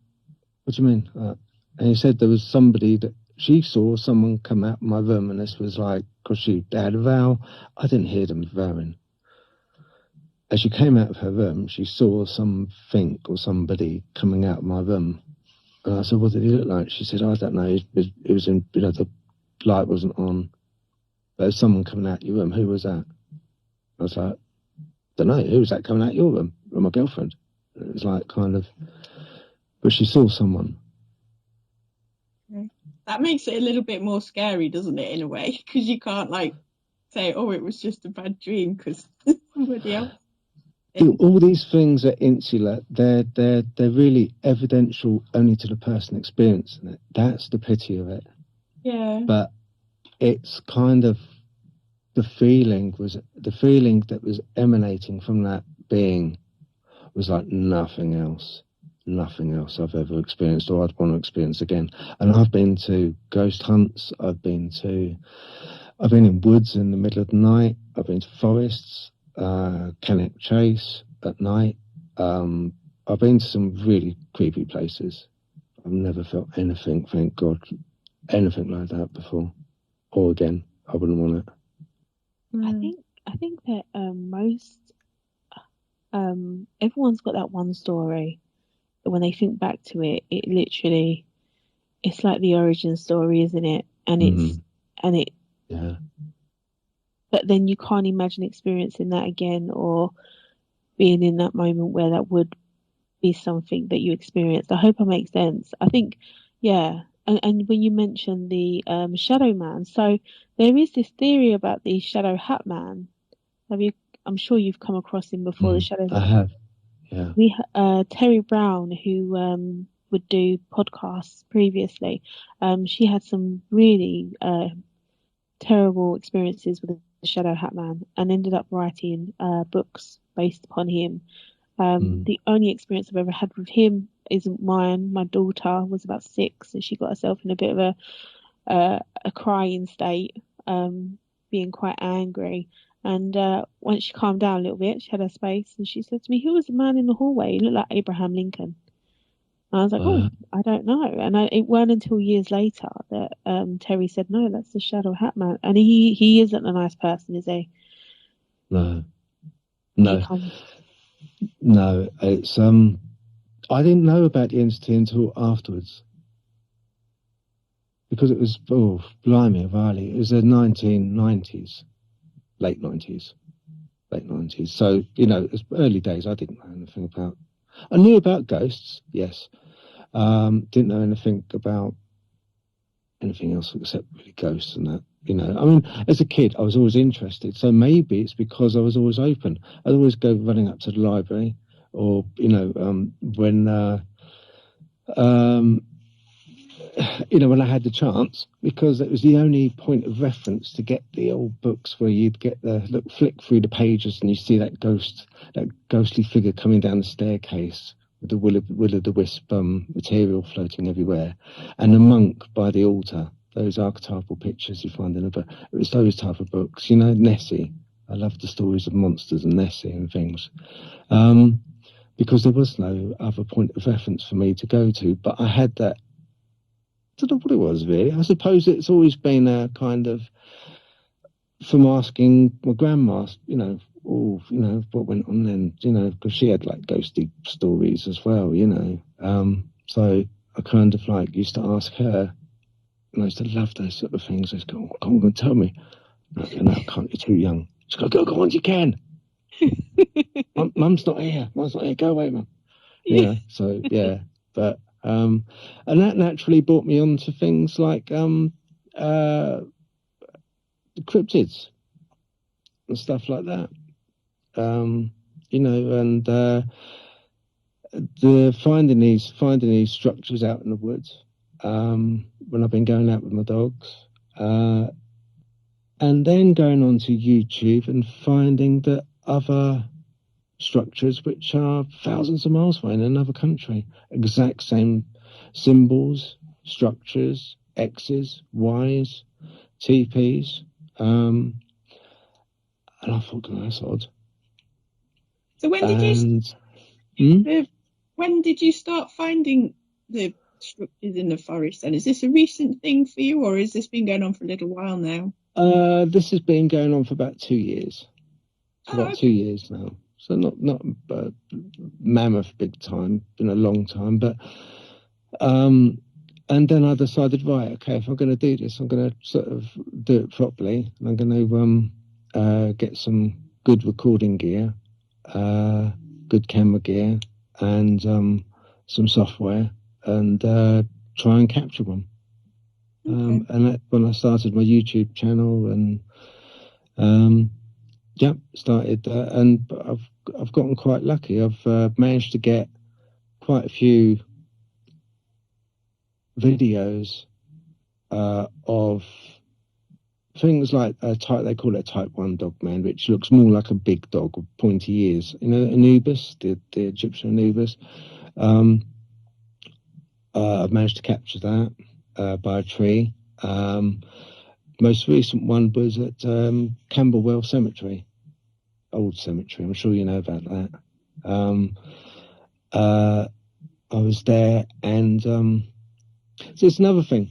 "What do you mean?" And he said there was somebody that she saw someone come out of my room, and this was like, because they had a vow. I didn't hear them vowing. As she came out of her room, she saw something or somebody coming out of my room. And I said, "What did he look like?" She said, "I don't know. It was in, the light wasn't on. But there's someone coming out of your room. Who was that?" I was like, "Don't know. Who was that coming out of your room?" "Well, my girlfriend." It was like kind of, but she saw someone. That makes it a little bit more scary, doesn't it, in a way? Because you can't like say, "Oh, it was just a bad dream," because somebody else. All these things are insular. They're really evidential only to the person experiencing it. That's the pity of it. Yeah. But it's kind of the feeling that was emanating from that being was like nothing else I've ever experienced or I'd want to experience again. And I've been to ghost hunts. I've been in woods in the middle of the night. I've been to forests. Cannock Chase at night. I've been to some really creepy places. I've never felt anything, thank God, anything like that before or again. I wouldn't want it. I think that most everyone's got that one story. When they think back to it, it's like the origin story, isn't it? And yeah. But then you can't imagine experiencing that again or being in that moment where that would be something that you experienced. I hope I make sense. I think, yeah. And when you mentioned the shadow man, so there is this theory about the shadow hat man. I'm sure you've come across him before. The shadow. I have. Yeah. We Terry Brown, who would do podcasts previously. She had some really terrible experiences with the Shadow Hat Man and ended up writing books based upon him. The only experience I've ever had with him isn't mine. My daughter was about 6 and she got herself in a bit of a crying state, being quite angry. And once she calmed down a little bit, she had her space and she said to me, "Who was the man in the hallway? He looked like Abraham Lincoln." And I was like, "Oh, I don't know." And it weren't until years later that Terry said, "No, that's the Shadow Hat Man." And he isn't a nice person, is he? No. It's I didn't know about the entity until afterwards because it was blimey, Riley. It was the 1990s, late 90s. So it was early days. I didn't know anything about. I knew about ghosts, yes. Didn't know anything about anything else except really ghosts and that. I mean, as a kid, I was always interested. So maybe it's because I was always open. I'd always go running up to the library, or when when I had the chance, because it was the only point of reference to get the old books where you'd get flick through the pages and you see that ghostly figure coming down the staircase with the will-o'-the-wisp material floating everywhere, and the monk by the altar. Those archetypal pictures you find in a book. It was those type of books, Nessie. I loved the stories of monsters and Nessie and things. Because there was no other point of reference for me to go to, but I had that. I don't know what it was really. I suppose it's always been a kind of from asking my grandma, what went on then, because she had like ghosty stories as well, So I kind of like used to ask her, and I used to love those sort of things. I used to go, "Come on, tell me." No, I can't. You're too young. She's go on, you can. Mum's not here. Go away, Mum. So yeah, but and that naturally brought me on to things like cryptids and stuff like that. You know, and the finding these structures out in the woods when I've been going out with my dogs, and then going onto YouTube and finding that other structures which are thousands of miles away in another country, exact same symbols, structures, X's, Y's, TPs, and I thought, oh, that's odd. So when did you start finding the structures in the forest? And is this a recent thing for you, or has this been going on for a little while now? This has been going on for about 2 years. About 2 years now. So not mammoth big time, been a long time, but and then I decided, right, okay, if I'm going to do this, I'm going to sort of do it properly. I'm going to get some good recording gear, good camera gear, and some software, and try and capture one. And that, when I started my YouTube channel, and started, and I've gotten quite lucky. I've managed to get quite a few videos of things like they call it a type 1 Dogman, which looks more like a big dog with pointy ears. You know, Anubis, the Egyptian Anubis. I've managed to capture that by a tree. Most recent one was at Camberwell Cemetery, old cemetery. I'm sure you know about that. I was there, and so it's another thing.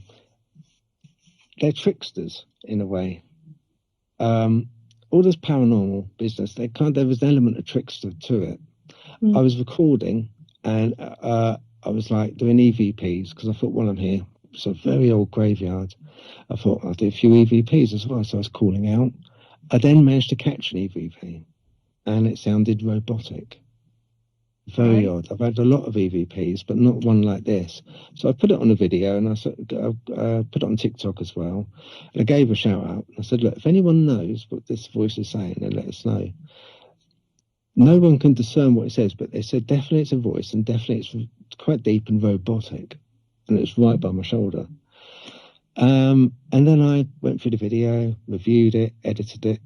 They're tricksters in a way. All this paranormal business, there was an element of trickster to it. I was recording, and I was like doing EVPs because I thought, while I'm here, it's a very old graveyard. I thought I'd do a few EVPs as well, so I was calling out. I then managed to catch an EVP, and it sounded robotic. Very odd. I've had a lot of EVPs, but not one like this. So I put it on a video, and I put it on TikTok as well. And I gave a shout out. I said, look, if anyone knows what this voice is saying, then let us know. No one can discern what it says, but they said definitely it's a voice, and definitely it's quite deep and robotic. And it's right by my shoulder. And then I went through the video, reviewed it, edited it,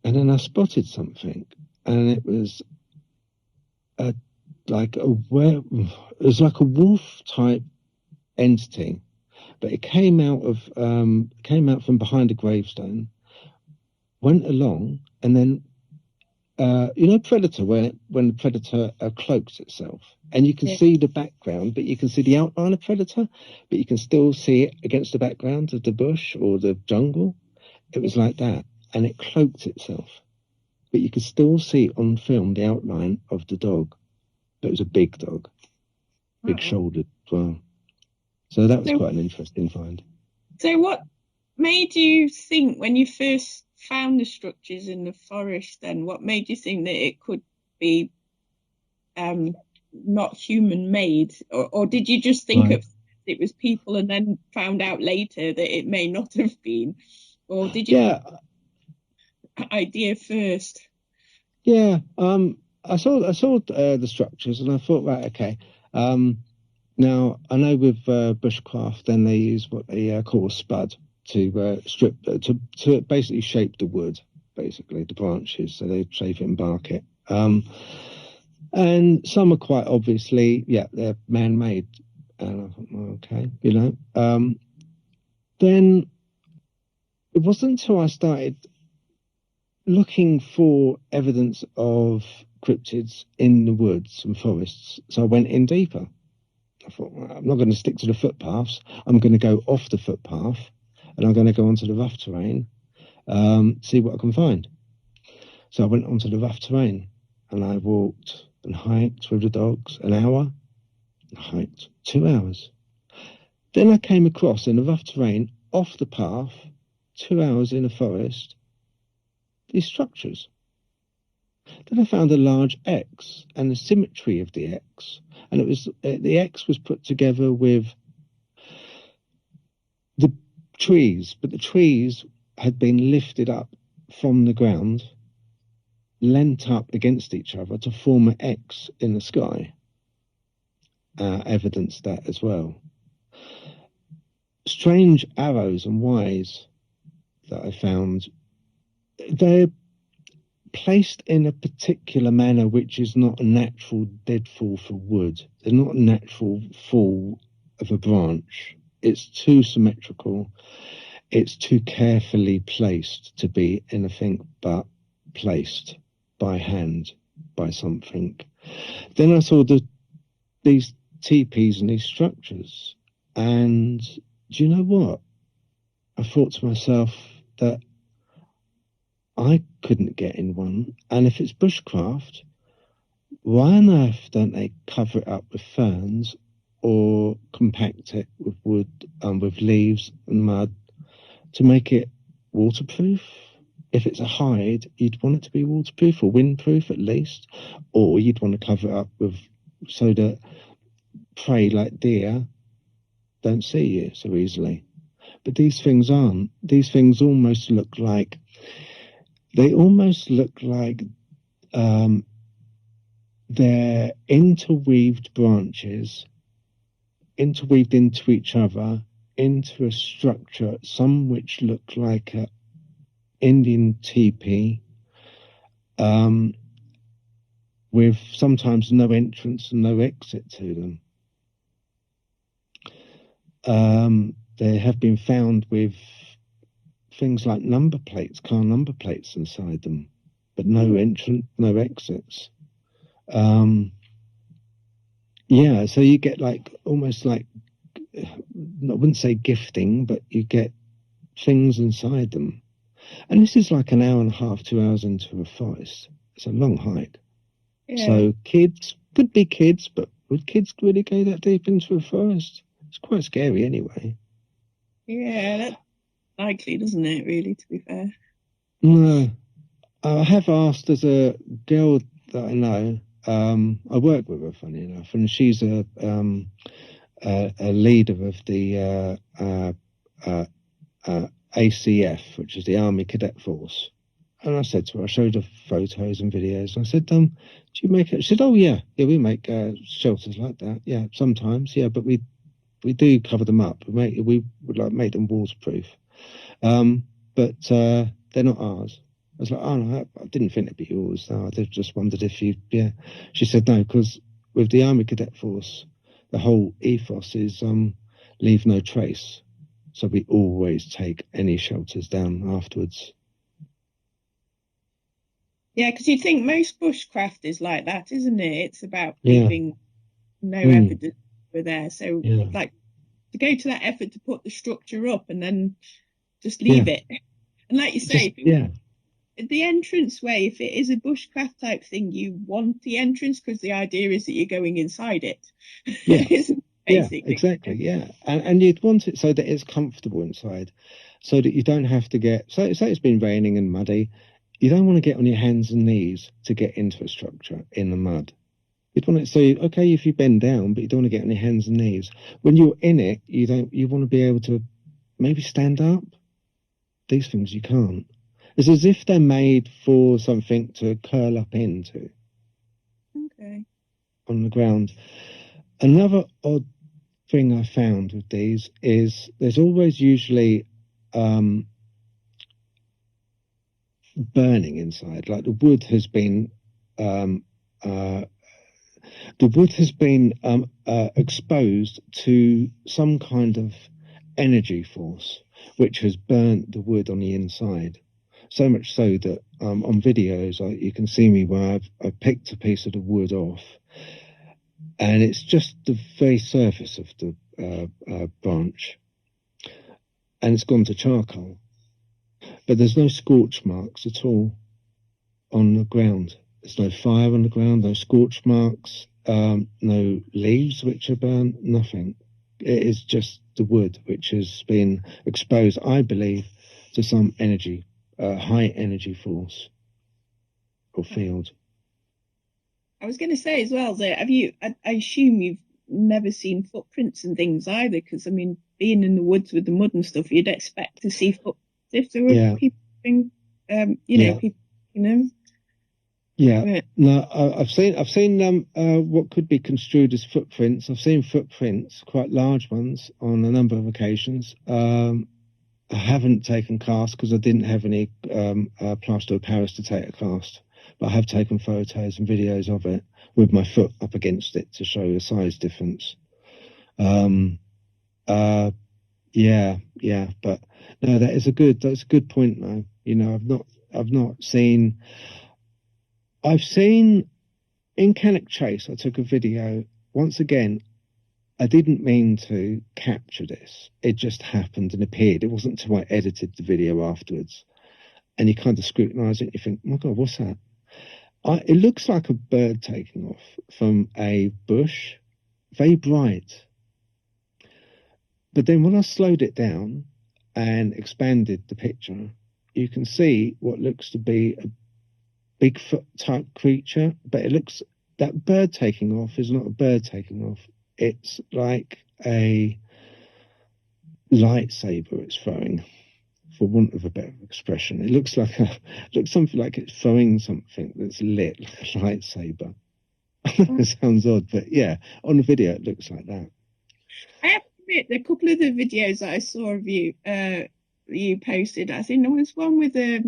and then I spotted something, and it was like a wolf type entity, but it came out from behind a gravestone, went along, and then you know Predator, when the Predator cloaks itself, and you can see the background, but you can see the outline of Predator, but you can still see it against the background of the bush or the jungle. It was like that, and it cloaked itself, but you could still see on film the outline of the dog. But it was a big dog, big-shouldered as well. So that was quite an interesting find. So what made you think, when you first found the structures in the forest, then what made you think that it could be not human-made? Or did you just think it was people and then found out later that it may not have been? Or did you have an idea first? Yeah, I saw the structures, and I thought, right, okay. Now I know with bushcraft, then they use what they call a spud to strip to basically shape the wood, basically the branches, so they shape it and bark it. And some are quite obviously, they're man-made. And I thought, well, okay, you know. Then it wasn't until I started looking for evidence of cryptids in the woods and forests, so I went in deeper. I thought, well, I'm not going to stick to the footpaths. I'm going to go off the footpath, and I'm going to go onto the rough terrain, see what I can find. So I went onto the rough terrain, and I walked and hiked with the dogs an hour. I hiked 2 hours. Then I came across in the rough terrain, off the path, 2 hours in a forest, these structures. Then I found a large X and the symmetry of the X, and it was the X was put together with the trees, but the trees had been lifted up from the ground, leant up against each other to form an X in the sky. Evidence that as well. Strange arrows and Ys that I found, they're placed in a particular manner which is not a natural dead fall for wood. They're not a natural fall of a branch. It's too symmetrical. It's too carefully placed to be anything but placed by hand, by something. Then I saw these teepees and these structures, and do you know what? I thought to myself that I couldn't get in one, and if it's bushcraft, why on earth don't they cover it up with ferns or compact it with wood, with leaves and mud to make it waterproof? If it's a hide, you'd want it to be waterproof or windproof at least, or you'd want to cover it up with so that prey like deer don't see you so easily. But these things aren't. These things almost look like they're interweaved branches, interweaved into each other, into a structure, some which look like a Indian teepee, with sometimes no entrance and no exit to them. They have been found with things like number plates, car number plates inside them, but no entrance, no exits. Yeah, so you get like almost like, I wouldn't say gifting, but you get things inside them. And this is like an hour and a half, 2 hours into a forest. It's a long hike. Yeah. So kids, could be kids, but would kids really go that deep into a forest? It's quite scary anyway. Yeah, that's likely, doesn't it, really, to be fair? No. I have asked, as a girl that I know, I work with her, funny enough, and she's a leader of the ACF, which is the Army Cadet Force. And I said to her, I showed her photos and videos, and I said, do you make it? She said, oh, yeah, we make shelters like that. Yeah, sometimes, yeah, but we do cover them up. We would like make them waterproof. But they're not ours. I was like, oh, no, I didn't think it'd be yours. No, I just wondered if you, yeah. She said, no, because with the Army Cadet Force, the whole ethos is leave no trace. So we always take any shelters down afterwards. Yeah, because you think most bushcraft is like that, isn't it? It's about leaving no evidence we're there. So, like, to go to that effort to put the structure up and then just leave it. And like you say, the entranceway, if it is a bushcraft type thing, you want the entrance because the idea is that you're going inside it. Yeah, yeah, exactly. Yeah, and you'd want it so that it's comfortable inside, so that you don't have to get. So say it's been raining and muddy, you don't want to get on your hands and knees to get into a structure in the mud. You'd want it so okay if you bend down, but you don't want to get on your hands and knees. When you're in it, you want to be able to maybe stand up. These things you can't. It's as if they're made for something to curl up into. Okay. On the ground. Another odd thing I found with these is there's always usually burning inside. Like the wood has been exposed to some kind of energy force which has burnt the wood on the inside. So much so that on videos you can see me where I've picked a piece of the wood off, and it's just the very surface of the branch, and it's gone to charcoal. But there's no scorch marks at all on the ground. There's no fire on the ground, no scorch marks, no leaves which are burnt, nothing. It is just the wood which has been exposed, I believe, to some energy. High energy force or field. I was going to say as well, that I assume you've never seen footprints and things either, because I mean, being in the woods with the mud and stuff, you'd expect to see if there were people, people, Yeah, no, I've seen what could be construed as footprints. I've seen footprints, quite large ones, on a number of occasions. I haven't taken casts because I didn't have any plaster of Paris to take a cast, but I have taken photos and videos of it with my foot up against it to show the size difference. But no, that's a good point though. I've seen in Cannock Chase, I took a video. Once again, I didn't mean to capture this. It just happened and appeared. It wasn't until I edited the video afterwards. And you kind of scrutinise it and you think, oh my God, what's that? It looks like a bird taking off from a bush, very bright. But then when I slowed it down and expanded the picture, you can see what looks to be a Bigfoot type creature, but that bird taking off is not a bird taking off. It's like a lightsaber it's throwing, for want of a better expression. It looks something like it's throwing something that's lit like a lightsaber. It sounds odd, but yeah, on the video it looks like that. I have to admit, a couple of the videos that I saw of you, you posted, I think there was one with a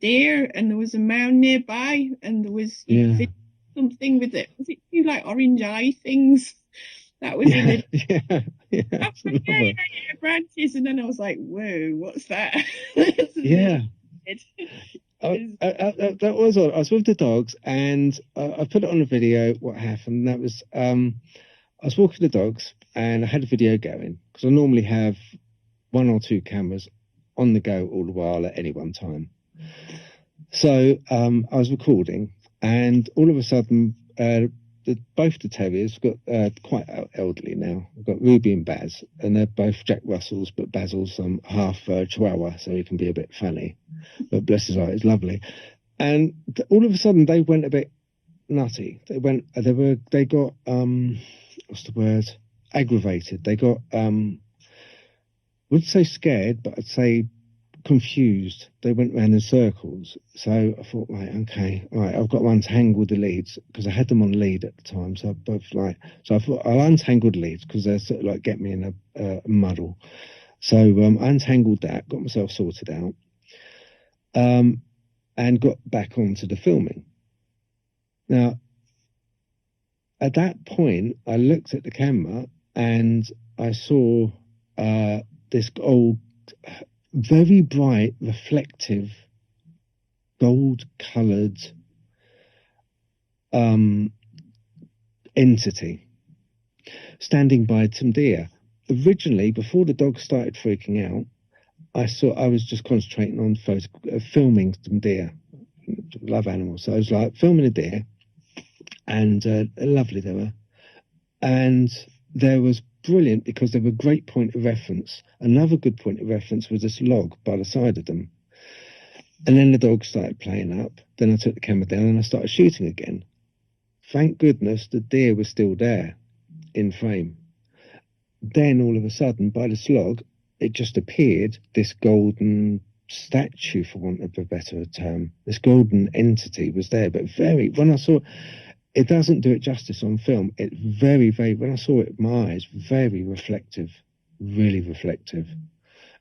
deer, and there was a mound nearby, and there was something with it. Was it two like orange eye things? That was in it. Branches, and then I was like, "Whoa, what's that?" That was odd. I was with the dogs, and I put it on a video. What happened? That was I was walking the dogs, and I had a video going because I normally have 1 or 2 cameras on the go all the while at any one time. So I was recording, and all of a sudden, both the terriers got quite elderly now. We've got Ruby and Baz, and they're both Jack Russells, but Basil's half Chihuahua, so he can be a bit funny. But bless his heart, it's lovely. And all of a sudden, they went a bit nutty. They got what's the word? Aggravated. They got wouldn't say scared, but I'd say confused. They went round in circles. So I thought, right, okay, all right, I've got to untangle the leads because I had them on lead at the time. So I thought I'll untangle the leads because they're sort of like get me in a muddle. So I untangled that, got myself sorted out, and got back onto the filming. Now, at that point, I looked at the camera and I saw this old, very bright, reflective, gold-coloured entity standing by some deer. Originally, before the dog started freaking out, I was just concentrating on filming some deer. I love animals, so I was like filming a deer, and lovely they were, and there was brilliant because they were a great point of reference. Another good point of reference was this log by the side of them. And then the dog started playing up. Then I took the camera down and I started shooting again. Thank goodness the deer was still there in frame. Then all of a sudden, by the slog, it just appeared this golden statue, for want of a better term. This golden entity was there, but when I saw it doesn't do it justice on film. It's very, very, when I saw it with my eyes, very reflective, really reflective.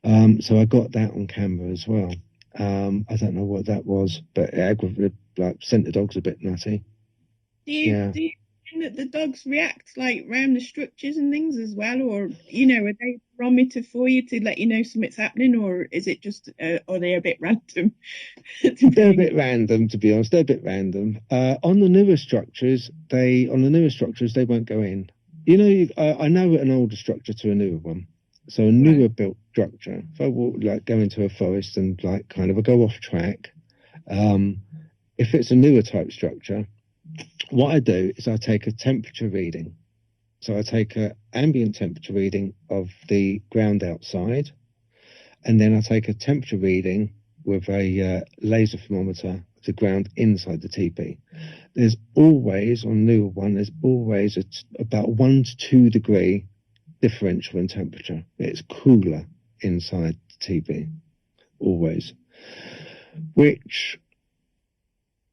So I got that on camera as well. I don't know what that was, but it sent the dogs a bit nutty. Do you find that the dogs react like round the structures and things as well? Or, are they a barometer for you to let you know something's happening? Or is it just, are they a bit random? They're a bit random, to be honest. They're a bit random. On the newer structures, they won't go in. I know an older structure to a newer one. So a newer built structure, if I go into a forest and kind of go off track, if it's a newer type structure, what I do is I take a temperature reading. So I take an ambient temperature reading of the ground outside, and then I take a temperature reading with a laser thermometer of the ground inside the teepee. There's always, on newer one, about 1 to 2 degree differential in temperature. It's cooler inside the TV, always, which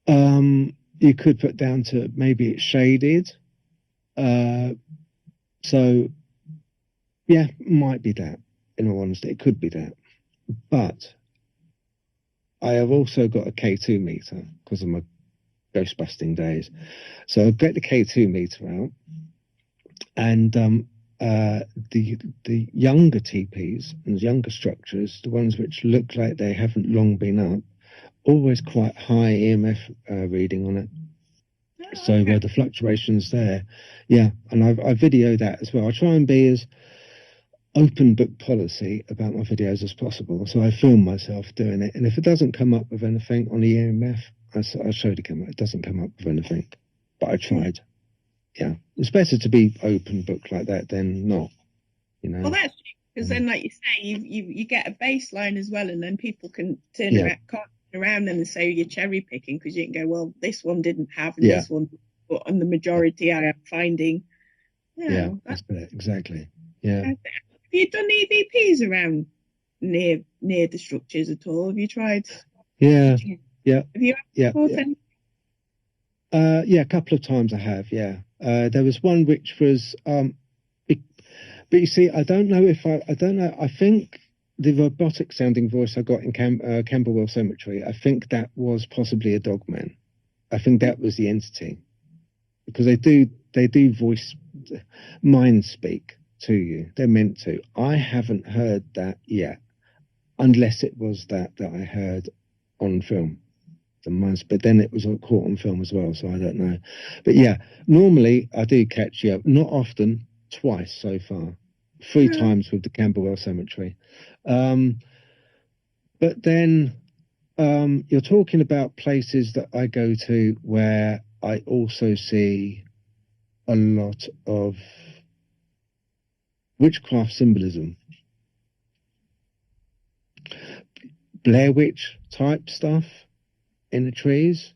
you could put down to maybe it's shaded. So yeah, might be that. In all honesty, it could be that. But I have also got a K2 meter because of my ghost busting days. So I get the K2 meter out, and the younger teepees and younger structures, the ones which look like they haven't long been up, always quite high EMF reading on it. So the fluctuations there, yeah, and I video that as well. I try and be as open book policy about my videos as possible. So I film myself doing it, and if it doesn't come up with anything on the EMF, I show the camera. It doesn't come up with anything, but I tried. Yeah, it's better to be open book like that than not. You know. Well, that's because then, like you say, you get a baseline as well, and then people can turn around and say you're cherry picking because you can go, well, this one didn't have, and this one, but on the majority, I am finding. Yeah, that's it. Exactly. Yeah. Have you done EVPs around near the structures at all? Have you tried? Yeah. Have you a couple of times I have. Yeah. There was one which was, but you see, I don't know. I think the robotic sounding voice I got in Camberwell Cemetery, I think that was possibly a Dogman. I think that was the entity, because they do voice mind speak to you. They're meant to. I haven't heard that yet, unless it was that I heard on film. But then it was caught on film as well, so I don't know. But yeah, normally I do catch you up. Not often, twice so far. 3 times with the Camberwell Cemetery. But then you're talking about places that I go to where I also see a lot of witchcraft symbolism. Blair Witch type stuff in the trees.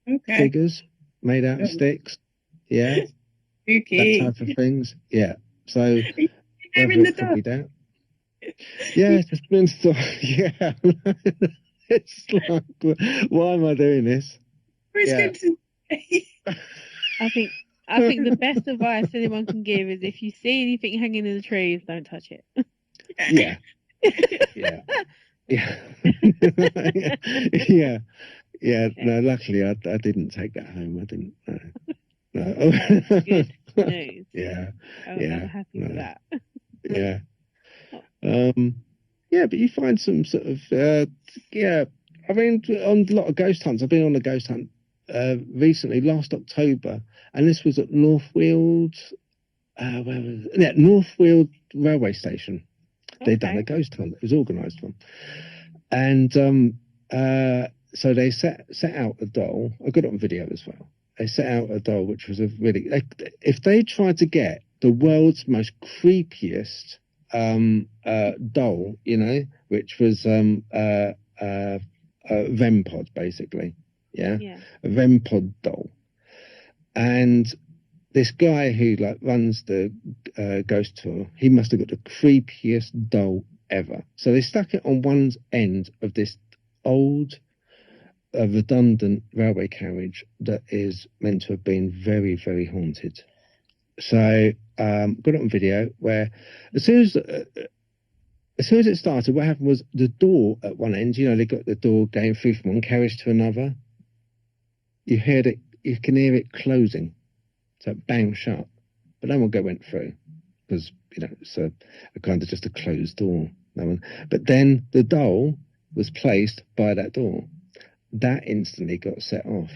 Okay. Figures made out of sticks. Yeah. Spooky. That type of things. Yeah. So They're in the dark. Yeah, it's just been stuff. Yeah. It's like, why am I doing this? I think the best advice anyone can give is if you see anything hanging in the trees, don't touch it. Yeah. Yeah. Yeah. Yeah. No, luckily I didn't take that home. I didn't. No. Good news. Yeah. I'm happy with that. Yeah. Yeah, but you find some sort of I mean, on a lot of ghost hunts. I've been on a ghost hunt recently, last October, and this was at North Weald. Where was it? Yeah, North Weald railway station. They'd done a ghost hunt. It was organised one, and so they set out a doll. I got it on video as well. They set out a doll, which was a really. If they tried to get the world's most creepiest doll, you know, which was a REM pod, basically, a REM pod doll, and this guy who runs the ghost tour, he must have got the creepiest doll ever. So they stuck it on one end of this old redundant railway carriage that is meant to have been very, very haunted. So got it on video where as soon as it started, what happened was the door at one end, you know, they got the door going through from one carriage to another. You can hear it closing. So it banged shut. But no one went through because, you know, it's a kind of just a closed door. No one. But then the doll was placed by that door. That instantly got set off.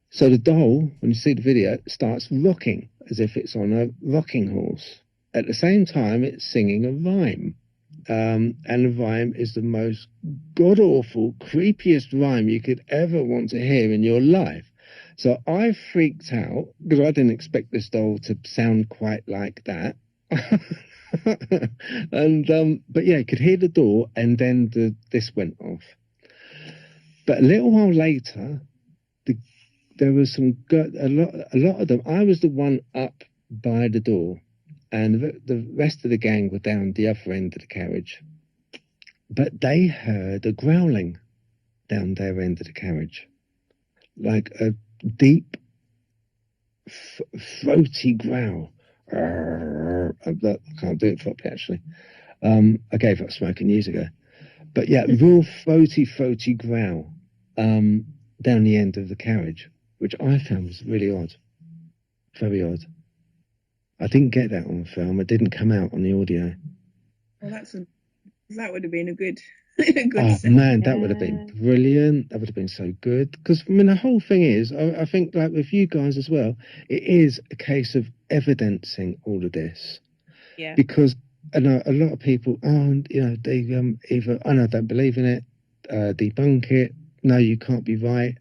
So the doll, when you see the video, starts rocking as if it's on a rocking horse. At the same time, it's singing a rhyme. And the rhyme is the most god-awful, creepiest rhyme you could ever want to hear in your life. So I freaked out because I didn't expect this doll to sound quite like that. And but yeah, you could hear the door, and then this went off. But a little while later, there was a lot of them. I was the one up by the door, and the rest of the gang were down the other end of the carriage. but they heard a growling down their end of the carriage, like a deep, throaty growl. I can't do it properly, actually. I gave up smoking years ago. But yeah, real throaty growl down the end of the carriage, which I found was really odd. Very odd. I didn't get that on film. It didn't come out on the audio. Well, that would have been a good good set. Man, that would have been brilliant. That would have been so good. Because, I mean, the whole thing is, I think, like with you guys as well, it is a case of evidencing all of this. Yeah. Because I know a lot of people, they either, I don't believe in it, debunk it, no, you can't be right.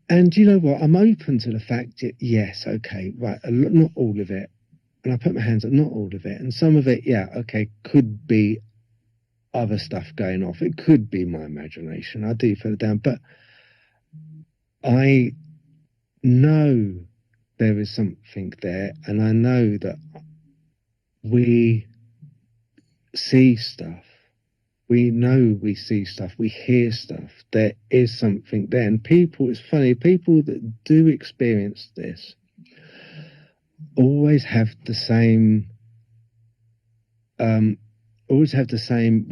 And you know what? I'm open to the fact that, yes, okay, right, not all of it. And I put my hands up, not all of it. And some of it, yeah, okay, could be other stuff going off. It could be my imagination. I do feel it down. But I know there is something there. And I know that we see stuff. We know we see stuff. We hear stuff. There is something there. And people, it's funny, people that do experience this always have the same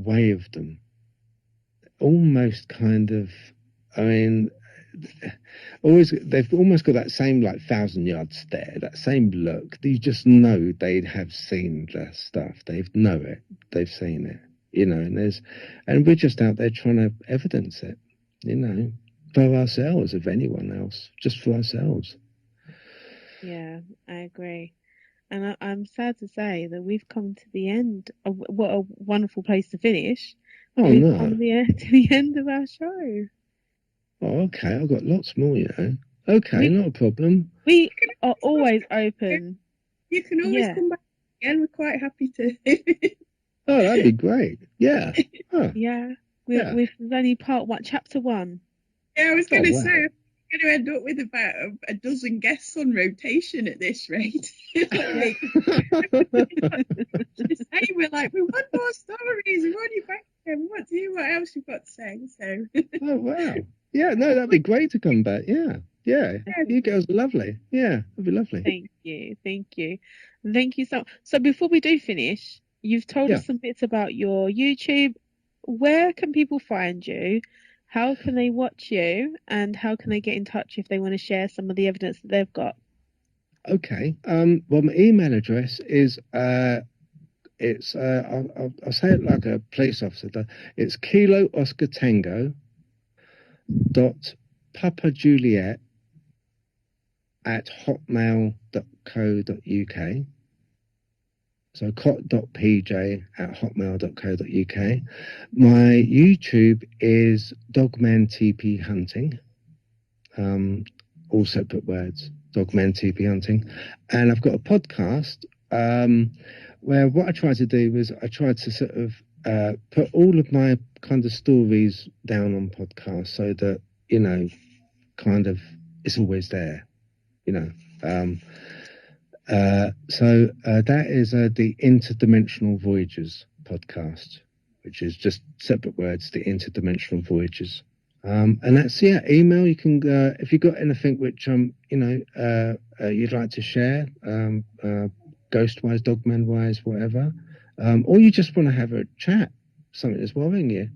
way of them. Almost kind of, I mean, they've almost got that same 1,000-yard stare, that same look. You just know they have seen the stuff. They know it. They've seen it. And we're just out there trying to evidence it, for ourselves, if anyone else, just for ourselves. Yeah, I agree. And I'm sad to say that we've come to the end. What a wonderful place to finish. We've come to the end of our show. Oh, okay. I've got lots more, Okay, not a problem. We are always open. You can always come back again. We're quite happy to. Oh, that'd be great. Yeah. Huh. Yeah. We've only part 1, chapter 1. Yeah, I was going to say, I'm going to end up with about a dozen guests on rotation at this rate. We're like, we want more stories. We want you back again. We want to hear what else you've got to say. So. Oh, wow. Yeah, no, that'd be great to come back. Yeah. You girls are lovely. Yeah, that'd be lovely. Thank you. Thank you so before we do finish, you've told us some bits about your YouTube. Where can people find you? How can they watch you? And how can they get in touch if they want to share some of the evidence that they've got? Okay. Well, my email address is I'll say it like a police officer does. It's Kilo Oscar Tango Papa Juliet at hotmail.co.uk. So cot.pj at hotmail.co.uk. My YouTube is Dogman Teepee Hunting. All separate words, Dogman Teepee Hunting. And I've got a podcast where what I tried to do was I tried to sort of put all of my kind of stories down on podcasts so that, kind of it's always there, So that is the Interdimensional Voyagers podcast, which is just separate words, the Interdimensional Voyagers. And that's, email. You can, if you've got anything which, you'd like to share, ghost-wise, dogman-wise, whatever, or you just want to have a chat, something that's worrying you,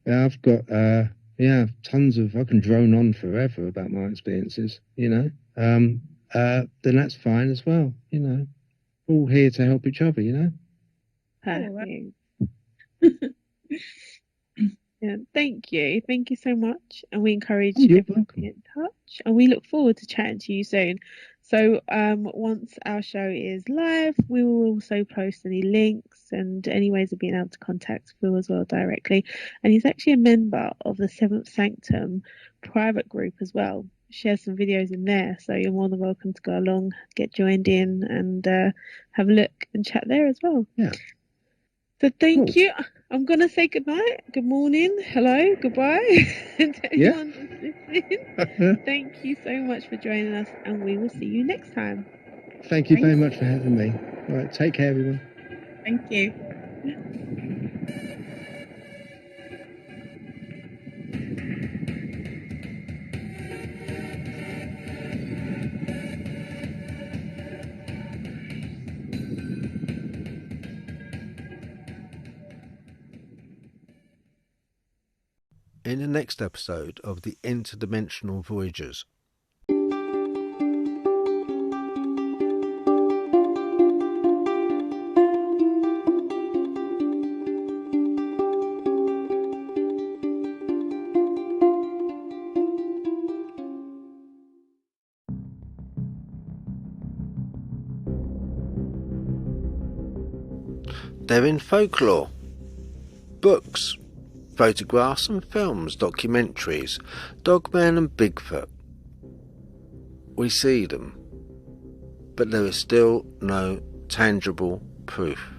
I've got, tons of, I can drone on forever about my experiences, then that's fine as well, We're all here to help each other, Perfect. Yeah, thank you so much, and we encourage everyone to get in touch, and we look forward to chatting to you soon. So once our show is live, we will also post any links and any ways of being able to contact Phil as well directly. And he's actually a member of the 7th Sanctum private group as well. Share some videos in there, so you're more than welcome to go along, get joined in, and have a look and chat there as well. Yeah. So thank you. I'm going to say good night, good morning, hello, goodbye to everyone that's listening. Thank you so much for joining us, and we will see you next time. Thank you very much for having me. All right, take care, everyone. Thank you. In the next episode of the Interdimensional Voyagers. They're in folklore, books, photographs and films, documentaries, Dogman and Bigfoot. We see them, but there is still no tangible proof.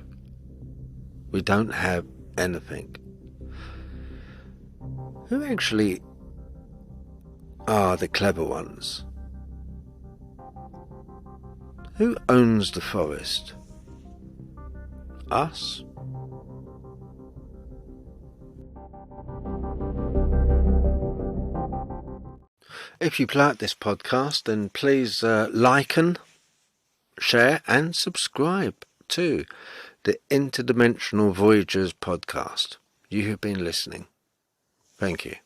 We don't have anything. Who actually are the clever ones? Who owns the forest? Us? If you've liked this podcast, then please like and share and subscribe to the Interdimensional Voyagers podcast. You have been listening. Thank you.